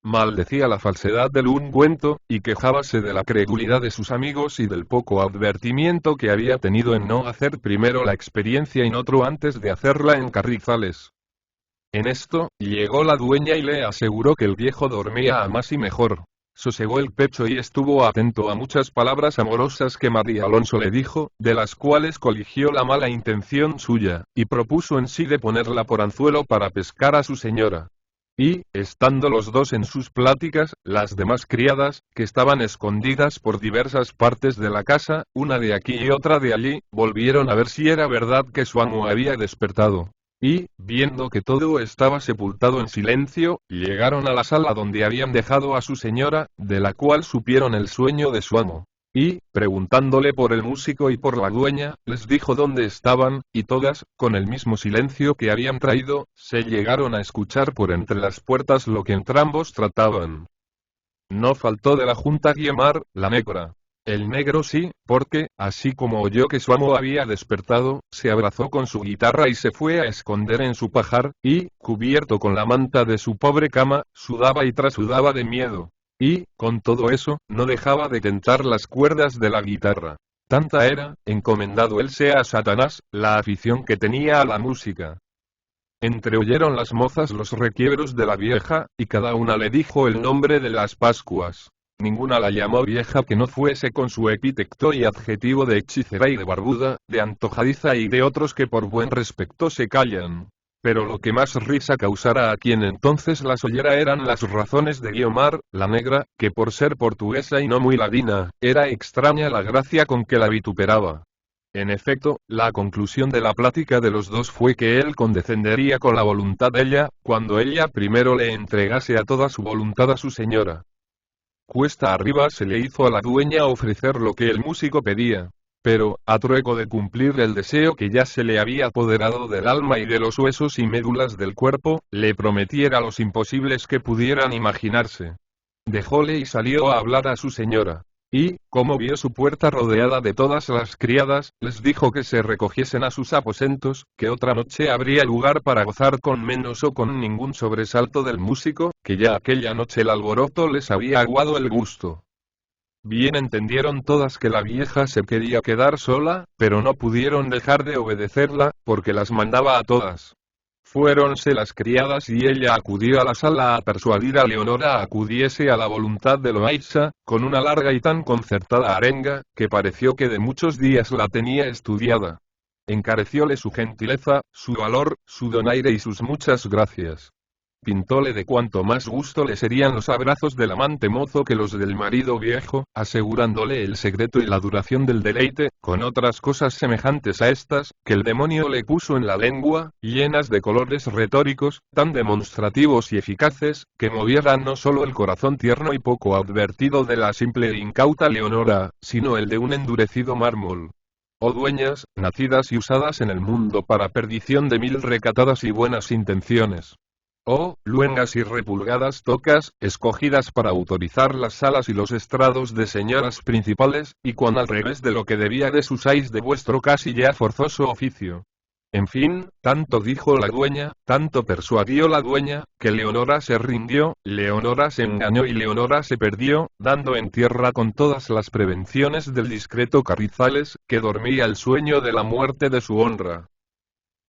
Maldecía la falsedad del ungüento, y quejábase de la credulidad de sus amigos y del poco advertimiento que había tenido en no hacer primero la experiencia in otro antes de hacerla en Carrizales. En esto, llegó la dueña y le aseguró que el viejo dormía a más y mejor. Sosegó el pecho y estuvo atento a muchas palabras amorosas que María Alonso le dijo, de las cuales coligió la mala intención suya, y propuso en sí de ponerla por anzuelo para pescar a su señora. Y, estando los dos en sus pláticas, las demás criadas, que estaban escondidas por diversas partes de la casa, una de aquí y otra de allí, volvieron a ver si era verdad que su amo había despertado. Y, viendo que todo estaba sepultado en silencio, llegaron a la sala donde habían dejado a su señora, de la cual supieron el sueño de su amo. Y, preguntándole por el músico y por la dueña, les dijo dónde estaban, y todas, con el mismo silencio que habían traído, se llegaron a escuchar por entre las puertas lo que entrambos trataban. No faltó de la junta Guiomar, la negra. El negro sí, porque, así como oyó que su amo había despertado, se abrazó con su guitarra y se fue a esconder en su pajar, y, cubierto con la manta de su pobre cama, sudaba y trasudaba de miedo. Y, con todo eso, no dejaba de tentar las cuerdas de la guitarra. Tanta era, encomendado él sea a Satanás, la afición que tenía a la música. Entreoyeron las mozas los requiebros de la vieja, y cada una le dijo el nombre de las Pascuas. Ninguna la llamó vieja que no fuese con su epíteto y adjetivo de hechicera y de barbuda, de antojadiza y de otros que por buen respecto se callan. Pero lo que más risa causara a quien entonces las oyera eran las razones de Guiomar, la negra, que por ser portuguesa y no muy ladina, era extraña la gracia con que la vituperaba. En efecto, la conclusión de la plática de los dos fue que él condescendería con la voluntad de ella, cuando ella primero le entregase a toda su voluntad a su señora. Cuesta arriba se le hizo a la dueña ofrecer lo que el músico pedía. Pero, a trueco de cumplir el deseo que ya se le había apoderado del alma y de los huesos y médulas del cuerpo, le prometiera los imposibles que pudieran imaginarse. Dejóle y salió a hablar a su señora. Y, como vio su puerta rodeada de todas las criadas, les dijo que se recogiesen a sus aposentos, que otra noche habría lugar para gozar con menos o con ningún sobresalto del músico, que ya aquella noche el alboroto les había aguado el gusto. Bien entendieron todas que la vieja se quería quedar sola, pero no pudieron dejar de obedecerla, porque las mandaba a todas. Fuéronse las criadas y ella acudió a la sala a persuadir a Leonora a acudiese a la voluntad de Loaysa, con una larga y tan concertada arenga, que pareció que de muchos días la tenía estudiada. Encarecióle su gentileza, su valor, su donaire y sus muchas gracias. Pintóle de cuanto más gusto le serían los abrazos del amante mozo que los del marido viejo, asegurándole el secreto y la duración del deleite, con otras cosas semejantes a estas, que el demonio le puso en la lengua, llenas de colores retóricos, tan demonstrativos y eficaces, que movieran no solo el corazón tierno y poco advertido de la simple e incauta Leonora, sino el de un endurecido mármol. Oh dueñas, nacidas y usadas en el mundo para perdición de mil recatadas y buenas intenciones. Oh, luengas y repulgadas tocas, escogidas para autorizar las salas y los estrados de señoras principales, y cuan al revés de lo que debía desusáis de vuestro casi ya forzoso oficio. En fin, tanto dijo la dueña, tanto persuadió la dueña, que Leonora se rindió, Leonora se engañó y Leonora se perdió, dando en tierra con todas las prevenciones del discreto Carrizales, que dormía el sueño de la muerte de su honra.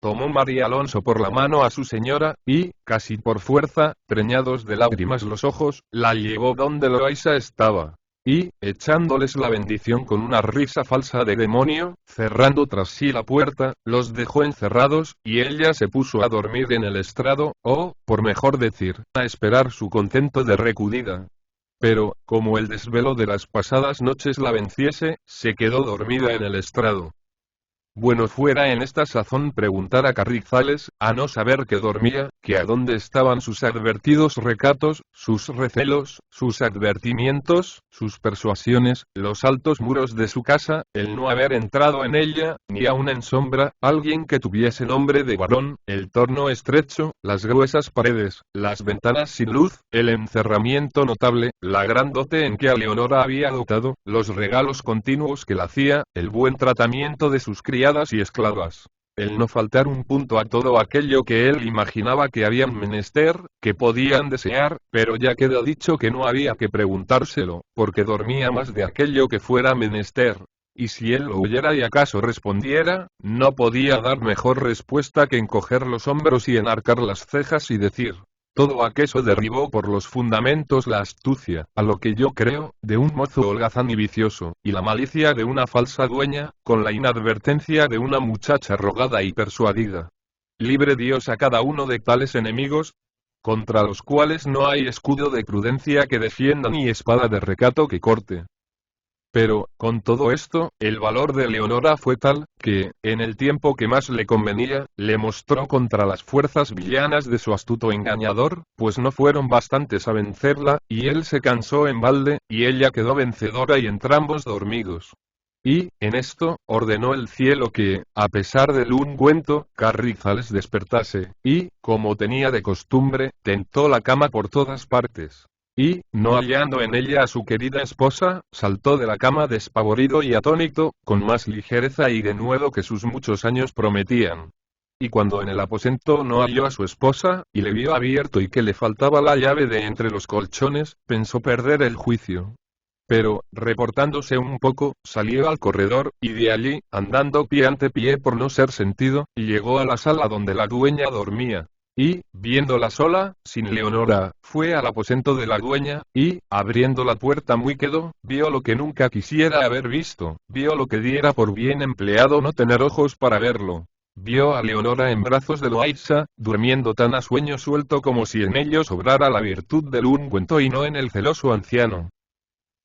Tomó María Alonso por la mano a su señora, y, casi por fuerza, preñados de lágrimas los ojos, la llevó donde Loaysa estaba. Y, echándoles la bendición con una risa falsa de demonio, cerrando tras sí la puerta, los dejó encerrados, y ella se puso a dormir en el estrado, o, por mejor decir, a esperar su contento de recudida. Pero, como el desvelo de las pasadas noches la venciese, se quedó dormida en el estrado. Bueno fuera en esta sazón preguntar a Carrizales, a no saber que dormía, que a dónde estaban sus advertidos recatos, sus recelos, sus advertimientos, sus persuasiones, los altos muros de su casa, el no haber entrado en ella, ni aun en sombra, alguien que tuviese nombre de varón, el torno estrecho, las gruesas paredes, las ventanas sin luz, el encerramiento notable, la gran dote en que a Leonora había dotado, los regalos continuos que la hacía, el buen tratamiento de sus criadas y esclavas. el no faltar un punto a todo aquello que él imaginaba que habían menester, que podían desear, pero ya queda dicho que no había que preguntárselo, porque dormía más de aquello que fuera menester. Y si él lo oyera y acaso respondiera, no podía dar mejor respuesta que encoger los hombros y enarcar las cejas y decir: todo aquello derribó por los fundamentos la astucia, a lo que yo creo, de un mozo holgazán y vicioso, y la malicia de una falsa dueña, con la inadvertencia de una muchacha rogada y persuadida. Libre Dios a cada uno de tales enemigos, contra los cuales no hay escudo de prudencia que defienda ni espada de recato que corte. Pero, con todo esto, el valor de Leonora fue tal, que, en el tiempo que más le convenía, le mostró contra las fuerzas villanas de su astuto engañador, pues no fueron bastantes a vencerla, y él se cansó en balde, y ella quedó vencedora y entrambos dormidos. Y, en esto, ordenó el cielo que, a pesar del ungüento, Carrizales despertase, y, como tenía de costumbre, tentó la cama por todas partes. Y, no hallando en ella a su querida esposa, saltó de la cama despavorido y atónito, con más ligereza y denuedo que sus muchos años prometían. Y cuando en el aposento no halló a su esposa, y le vio abierto y que le faltaba la llave de entre los colchones, pensó perder el juicio. Pero, reportándose un poco, salió al corredor, y de allí, andando pie ante pie por no ser sentido, llegó a la sala donde la dueña dormía. Y, viéndola sola, sin Leonora, fue al aposento de la dueña, y, abriendo la puerta muy quedo, vio lo que nunca quisiera haber visto, vio lo que diera por bien empleado no tener ojos para verlo. Vio a Leonora en brazos de Loaysa, durmiendo tan a sueño suelto como si en ellos obrara la virtud del ungüento y no en el celoso anciano.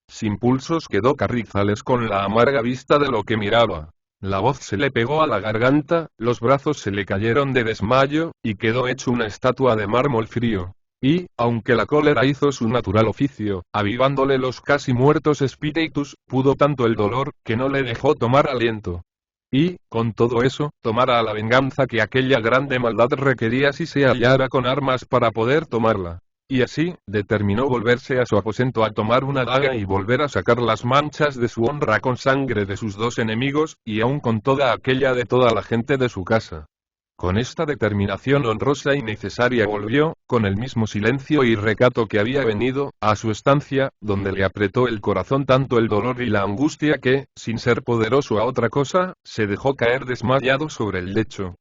Sin pulsos quedó Carrizales con la amarga vista de lo que miraba. La voz se le pegó a la garganta, los brazos se le cayeron de desmayo, y quedó hecho una estatua de mármol frío. Y, aunque la cólera hizo su natural oficio, avivándole los casi muertos espíritus, pudo tanto el dolor, que no le dejó tomar aliento. Y, con todo eso, tomara a la venganza que aquella grande maldad requería si se hallara con armas para poder tomarla. Y así, determinó volverse a su aposento a tomar una daga y volver a sacar las manchas de su honra con sangre de sus dos enemigos, y aun con toda aquella de toda la gente de su casa. Con esta determinación honrosa y necesaria volvió, con el mismo silencio y recato que había venido, a su estancia, donde le apretó el corazón tanto el dolor y la angustia que, sin ser poderoso a otra cosa, se dejó caer desmayado sobre el lecho.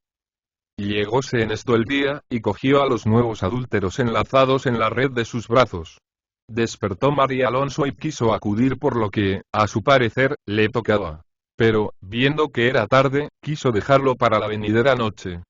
Llegóse en esto el día, y cogió a los nuevos adúlteros enlazados en la red de sus brazos. Despertó María Alonso y quiso acudir por lo que, a su parecer, le tocaba. Pero, viendo que era tarde, quiso dejarlo para la venidera noche.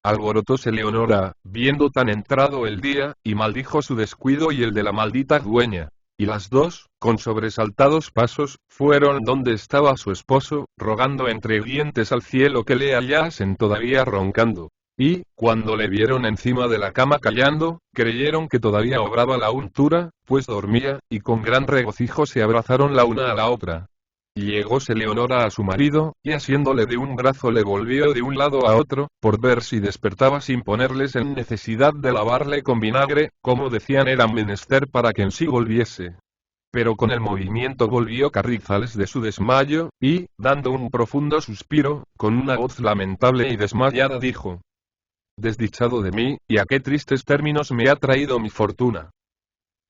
Alborotóse Leonora, viendo tan entrado el día, y maldijo su descuido y el de la maldita dueña. Y las dos, con sobresaltados pasos, fueron donde estaba su esposo, rogando entre dientes al cielo que le hallasen todavía roncando. Y, cuando le vieron encima de la cama callando, creyeron que todavía obraba la untura, pues dormía, y con gran regocijo se abrazaron la una a la otra. Llegóse Leonora a su marido, y asiéndole de un brazo le volvió de un lado a otro, por ver si despertaba sin ponerles en necesidad de lavarle con vinagre, como decían era menester para que en sí volviese. Pero con el movimiento volvió Carrizales de su desmayo, y, dando un profundo suspiro, con una voz lamentable y desmayada dijo: desdichado de mí, y a qué tristes términos me ha traído mi fortuna.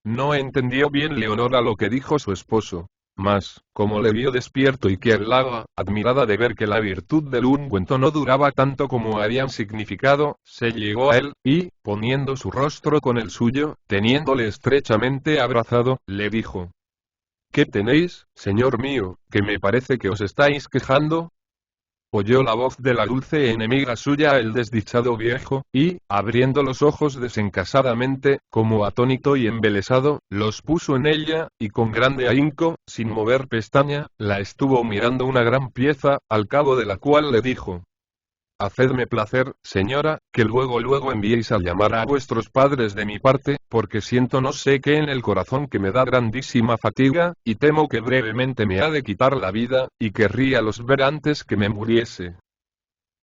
No entendió bien Leonora lo que dijo su esposo. Mas, como le vio despierto y que hablaba, admirada de ver que la virtud del ungüento no duraba tanto como habían significado, se llegó a él, y, poniendo su rostro con el suyo, teniéndole estrechamente abrazado, le dijo: ¿qué tenéis, señor mío, que me parece que os estáis quejando? Oyó la voz de la dulce enemiga suya el desdichado viejo, y, abriendo los ojos desencasadamente, como atónito y embelesado, los puso en ella, y con grande ahínco, sin mover pestaña, la estuvo mirando una gran pieza, al cabo de la cual le dijo: hacedme placer, señora, que luego enviéis a llamar a vuestros padres de mi parte, porque siento no sé qué en el corazón que me da grandísima fatiga, y temo que brevemente me ha de quitar la vida, y querría los ver antes que me muriese.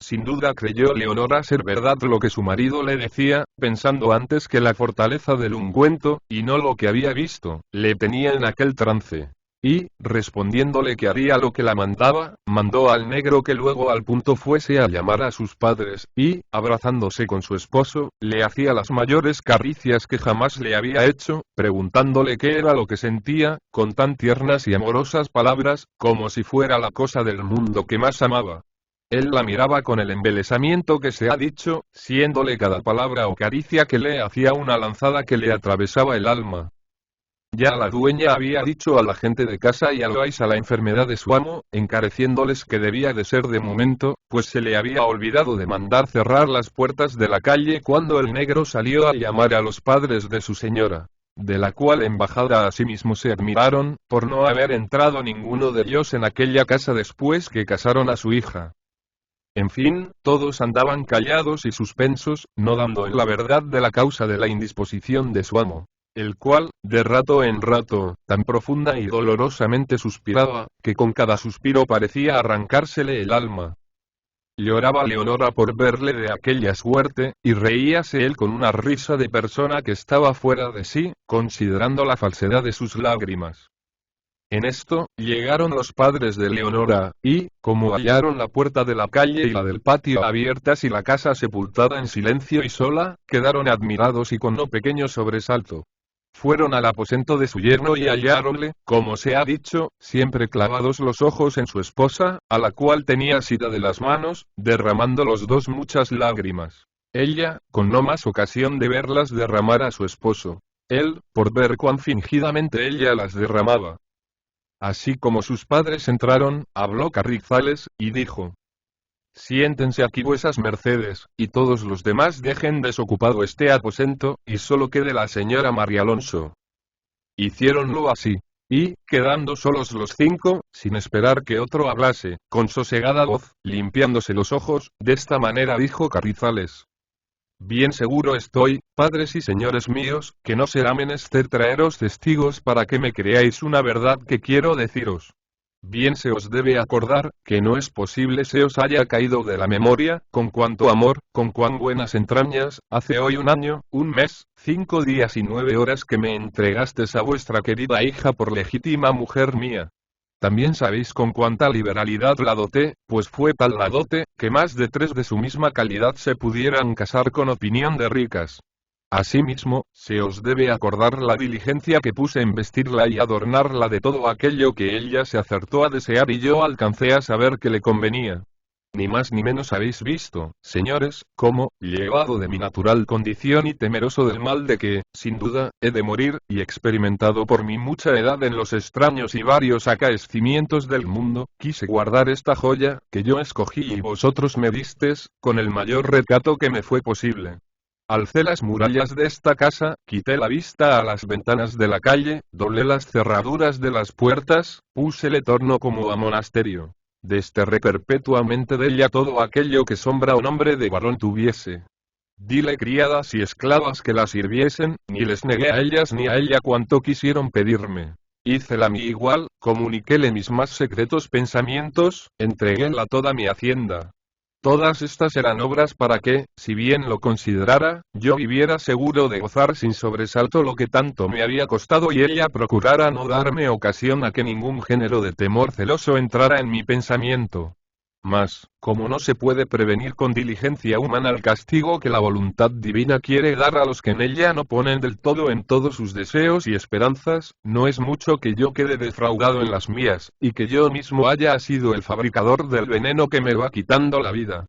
Sin duda creyó Leonora ser verdad lo que su marido le decía, pensando antes que la fortaleza del ungüento, y no lo que había visto, le tenía en aquel trance. y, respondiéndole que haría lo que la mandaba, mandó al negro que luego al punto fuese a llamar a sus padres, y, abrazándose con su esposo, le hacía las mayores caricias que jamás le había hecho, preguntándole qué era lo que sentía, con tan tiernas y amorosas palabras, como si fuera la cosa del mundo que más amaba. Él la miraba con el embelesamiento que se ha dicho, siéndole cada palabra o caricia que le hacía una lanzada que le atravesaba el alma. Ya la dueña había dicho a la gente de casa y a Loaiza la enfermedad de su amo, encareciéndoles que debía de ser de momento, pues se le había olvidado de mandar cerrar las puertas de la calle cuando el negro salió a llamar a los padres de su señora, de la cual embajada asimismo se admiraron, por no haber entrado ninguno de ellos en aquella casa después que casaron a su hija. En fin, todos andaban callados y suspensos, no dando en la verdad de la causa de la indisposición de su amo, el cual, de rato en rato, tan profunda y dolorosamente suspiraba, que con cada suspiro parecía arrancársele el alma. Lloraba Leonora por verle de aquella suerte, y reíase él con una risa de persona que estaba fuera de sí, considerando la falsedad de sus lágrimas. En esto, llegaron los padres de Leonora, y, como hallaron la puerta de la calle y la del patio abiertas y la casa sepultada en silencio y sola, quedaron admirados y con no pequeño sobresalto. Fueron al aposento de su yerno y halláronle, como se ha dicho, siempre clavados los ojos en su esposa, a la cual tenía asida de las manos, derramando los dos muchas lágrimas. Ella, con no más ocasión de verlas derramar a su esposo. Él, por ver cuán fingidamente ella las derramaba. Así como sus padres entraron, habló Carrizales, y dijo: Siéntense aquí vuesas mercedes, y todos los demás dejen desocupado este aposento, y solo quede la señora Marialonso. Hiciéronlo así. Y, quedando solos los cinco, sin esperar que otro hablase, con sosegada voz, limpiándose los ojos, de esta manera dijo Carrizales: Bien seguro estoy, padres y señores míos, que no será menester traeros testigos para que me creáis una verdad que quiero deciros. Bien se os debe acordar, que no es posible se os haya caído de la memoria, con cuánto amor, con cuán buenas entrañas, hace hoy 1 año, 1 mes, 5 días y 9 horas que me entregastes a vuestra querida hija por legítima mujer mía. También sabéis con cuánta liberalidad la doté, pues fue tal la dote, que más de 3 de su misma calidad se pudieran casar con opinión de ricas. Asimismo, se os debe acordar la diligencia que puse en vestirla y adornarla de todo aquello que ella se acertó a desear y yo alcancé a saber que le convenía. Ni más ni menos habéis visto, señores, cómo, llevado de mi natural condición y temeroso del mal de que, sin duda, he de morir, y experimentado por mi mucha edad en los extraños y varios acaecimientos del mundo, quise guardar esta joya, que yo escogí y vosotros me distes, con el mayor recato que me fue posible. Alcé las murallas de esta casa, quité la vista a las ventanas de la calle, doblé las cerraduras de las puertas, púsele torno como a monasterio. Desterré perpetuamente de ella todo aquello que sombra o nombre de varón tuviese. Dile criadas y esclavas que la sirviesen, ni les negué a ellas ni a ella cuanto quisieron pedirme. Hícela mi igual, comuniquéle mis más secretos pensamientos, entreguéla toda mi hacienda. Todas estas eran obras para que, si bien lo considerara, yo viviera seguro de gozar sin sobresalto lo que tanto me había costado y ella procurara no darme ocasión a que ningún género de temor celoso entrara en mi pensamiento. Mas, como no se puede prevenir con diligencia humana el castigo que la voluntad divina quiere dar a los que en ella no ponen del todo en todos sus deseos y esperanzas, no es mucho que yo quede defraudado en las mías, y que yo mismo haya sido el fabricador del veneno que me va quitando la vida.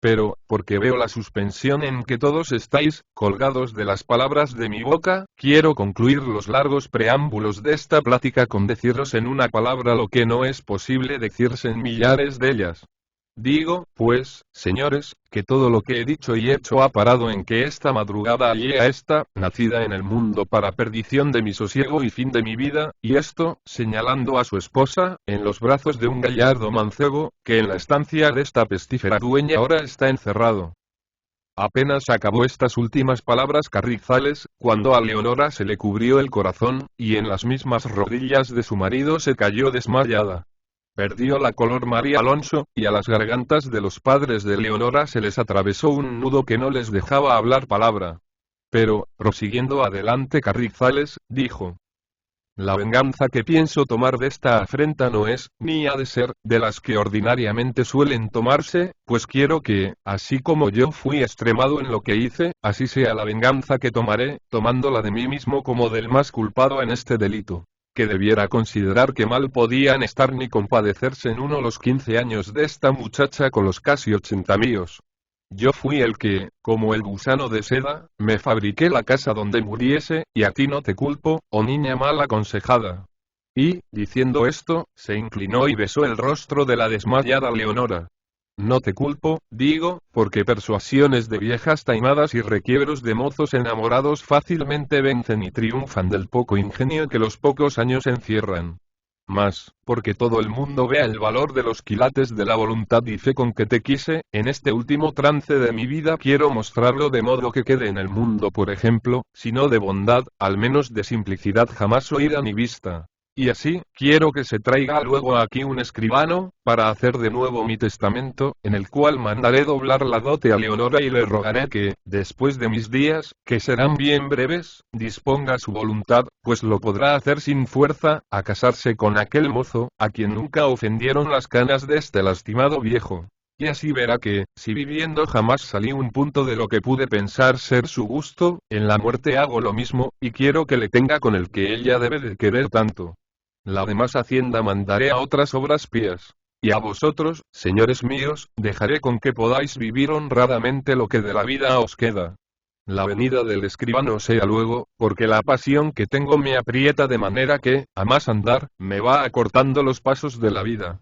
Pero, porque veo la suspensión en que todos estáis, colgados de las palabras de mi boca, quiero concluir los largos preámbulos de esta plática con deciros en una palabra lo que no es posible decirse en millares de ellas. Digo, pues, señores, que todo lo que he dicho y hecho ha parado en que esta madrugada hallé a esta, nacida en el mundo para perdición de mi sosiego y fin de mi vida, y esto, señalando a su esposa, en los brazos de un gallardo mancebo, que en la estancia de esta pestífera dueña ahora está encerrado. Apenas acabó estas últimas palabras Carrizales, cuando a Leonora se le cubrió el corazón, y en las mismas rodillas de su marido se cayó desmayada. Perdió la color María Alonso, y a las gargantas de los padres de Leonora se les atravesó un nudo que no les dejaba hablar palabra. Pero, prosiguiendo adelante Carrizales, dijo: La venganza que pienso tomar de esta afrenta no es, ni ha de ser, de las que ordinariamente suelen tomarse, pues quiero que, así como yo fui extremado en lo que hice, así sea la venganza que tomaré, tomándola de mí mismo como del más culpado en este delito. Que debiera considerar que mal podían estar ni compadecerse en uno los 15 años de esta muchacha con los casi 80 míos. Yo fui el que, como el gusano de seda, me fabriqué la casa donde muriese, y a ti no te culpo, oh niña mal aconsejada. Y, diciendo esto, se inclinó y besó el rostro de la desmayada Leonora. No te culpo, digo, porque persuasiones de viejas taimadas y requiebros de mozos enamorados fácilmente vencen y triunfan del poco ingenio que los pocos años encierran. Mas, porque todo el mundo vea el valor de los quilates de la voluntad y fe con que te quise, en este último trance de mi vida quiero mostrarlo de modo que quede en el mundo, por ejemplo, si no de bondad, al menos de simplicidad jamás oída ni vista. Y así, quiero que se traiga luego aquí un escribano, para hacer de nuevo mi testamento, en el cual mandaré doblar la dote a Leonora y le rogaré que, después de mis días, que serán bien breves, disponga su voluntad, pues lo podrá hacer sin fuerza, a casarse con aquel mozo, a quien nunca ofendieron las canas de este lastimado viejo. Y así verá que, si viviendo jamás salí un punto de lo que pude pensar ser su gusto, en la muerte hago lo mismo, y quiero que le tenga con el que ella debe de querer tanto. La demás hacienda mandaré a otras obras pías. Y a vosotros, señores míos, dejaré con que podáis vivir honradamente lo que de la vida os queda. La venida del escribano sea luego, porque la pasión que tengo me aprieta de manera que, a más andar, me va acortando los pasos de la vida.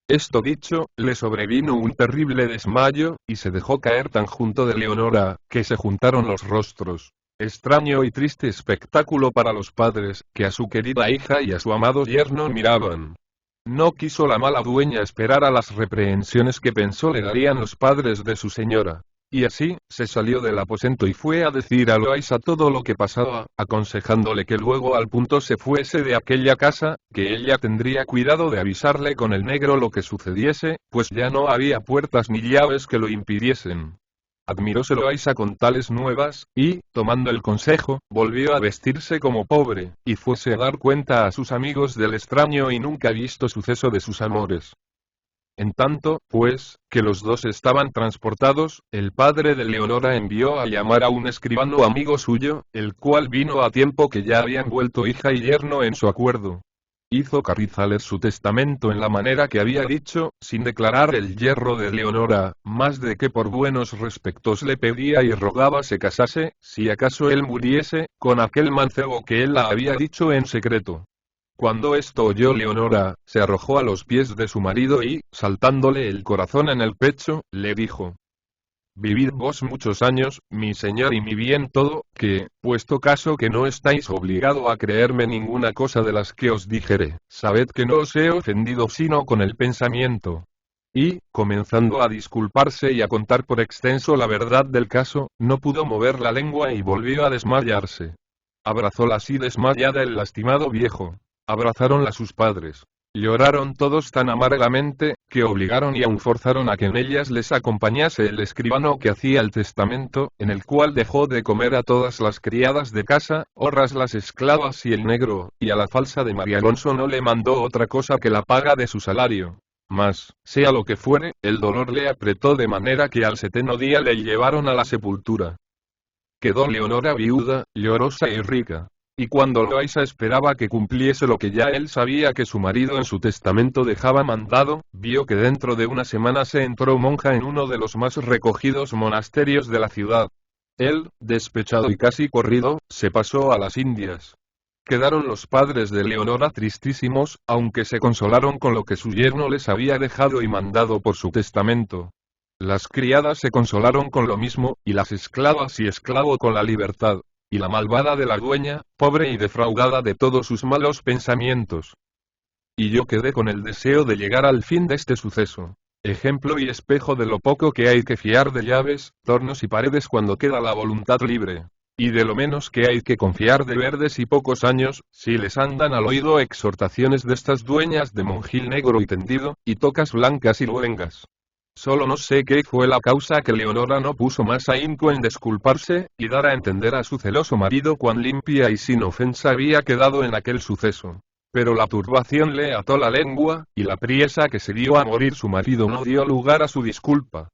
Esto dicho, le sobrevino un terrible desmayo, y se dejó caer tan junto de Leonora, que se juntaron los rostros. Extraño y triste espectáculo para los padres, que a su querida hija y a su amado yerno miraban. No quiso la mala dueña esperar a las reprehensiones que pensó le darían los padres de su señora. Y así, se salió del aposento y fue a decir a Loaysa todo lo que pasaba, aconsejándole que luego al punto se fuese de aquella casa, que ella tendría cuidado de avisarle con el negro lo que sucediese, pues ya no había puertas ni llaves que lo impidiesen. Admiróse Loaysa con tales nuevas, y, tomando el consejo, volvió a vestirse como pobre, y fuese a dar cuenta a sus amigos del extraño y nunca visto suceso de sus amores. En tanto, pues, que los dos estaban transportados, el padre de Leonora envió a llamar a un escribano amigo suyo, el cual vino a tiempo que ya habían vuelto hija y yerno en su acuerdo. Hizo Carrizales su testamento en la manera que había dicho, sin declarar el yerro de Leonora, más de que por buenos respectos le pedía y rogaba se casase, si acaso él muriese, con aquel mancebo que él la había dicho en secreto. Cuando esto oyó Leonora, se arrojó a los pies de su marido y, saltándole el corazón en el pecho, le dijo: Vivid vos muchos años, mi señor y mi bien todo, que, puesto caso que no estáis obligado a creerme ninguna cosa de las que os dijere, sabed que no os he ofendido sino con el pensamiento. Y, comenzando a disculparse y a contar por extenso la verdad del caso, no pudo mover la lengua y volvió a desmayarse. Abrazóla así desmayada el lastimado viejo. Abrazáronla sus padres. Lloraron todos tan amargamente, que obligaron y aun forzaron a que en ellas les acompañase el escribano que hacía el testamento, en el cual dejó de comer a todas las criadas de casa, horras las esclavas y el negro, y a la falsa de María Alonso no le mandó otra cosa que la paga de su salario. Mas, sea lo que fuere, el dolor le apretó de manera que al 7º día le llevaron a la sepultura. Quedó Leonora viuda, llorosa y rica. Y cuando Loaysa esperaba que cumpliese lo que ya él sabía que su marido en su testamento dejaba mandado, vio que dentro de una semana se entró monja en uno de los más recogidos monasterios de la ciudad. Él, despechado y casi corrido, se pasó a las Indias. Quedaron los padres de Leonora tristísimos, aunque se consolaron con lo que su yerno les había dejado y mandado por su testamento. Las criadas se consolaron con lo mismo, y las esclavas y esclavo con la libertad. Y la malvada de la dueña, pobre y defraudada de todos sus malos pensamientos. Y yo quedé con el deseo de llegar al fin de este suceso. Ejemplo y espejo de lo poco que hay que fiar de llaves, tornos y paredes cuando queda la voluntad libre. Y de lo menos que hay que confiar de verdes y pocos años, si les andan al oído exhortaciones de estas dueñas de monjil negro y tendido, y tocas blancas y luengas. Solo no sé qué fue la causa que Leonora no puso más ahínco en disculparse, y dar a entender a su celoso marido cuán limpia y sin ofensa había quedado en aquel suceso. Pero la turbación le ató la lengua, y la priesa que se dio a morir su marido no dio lugar a su disculpa.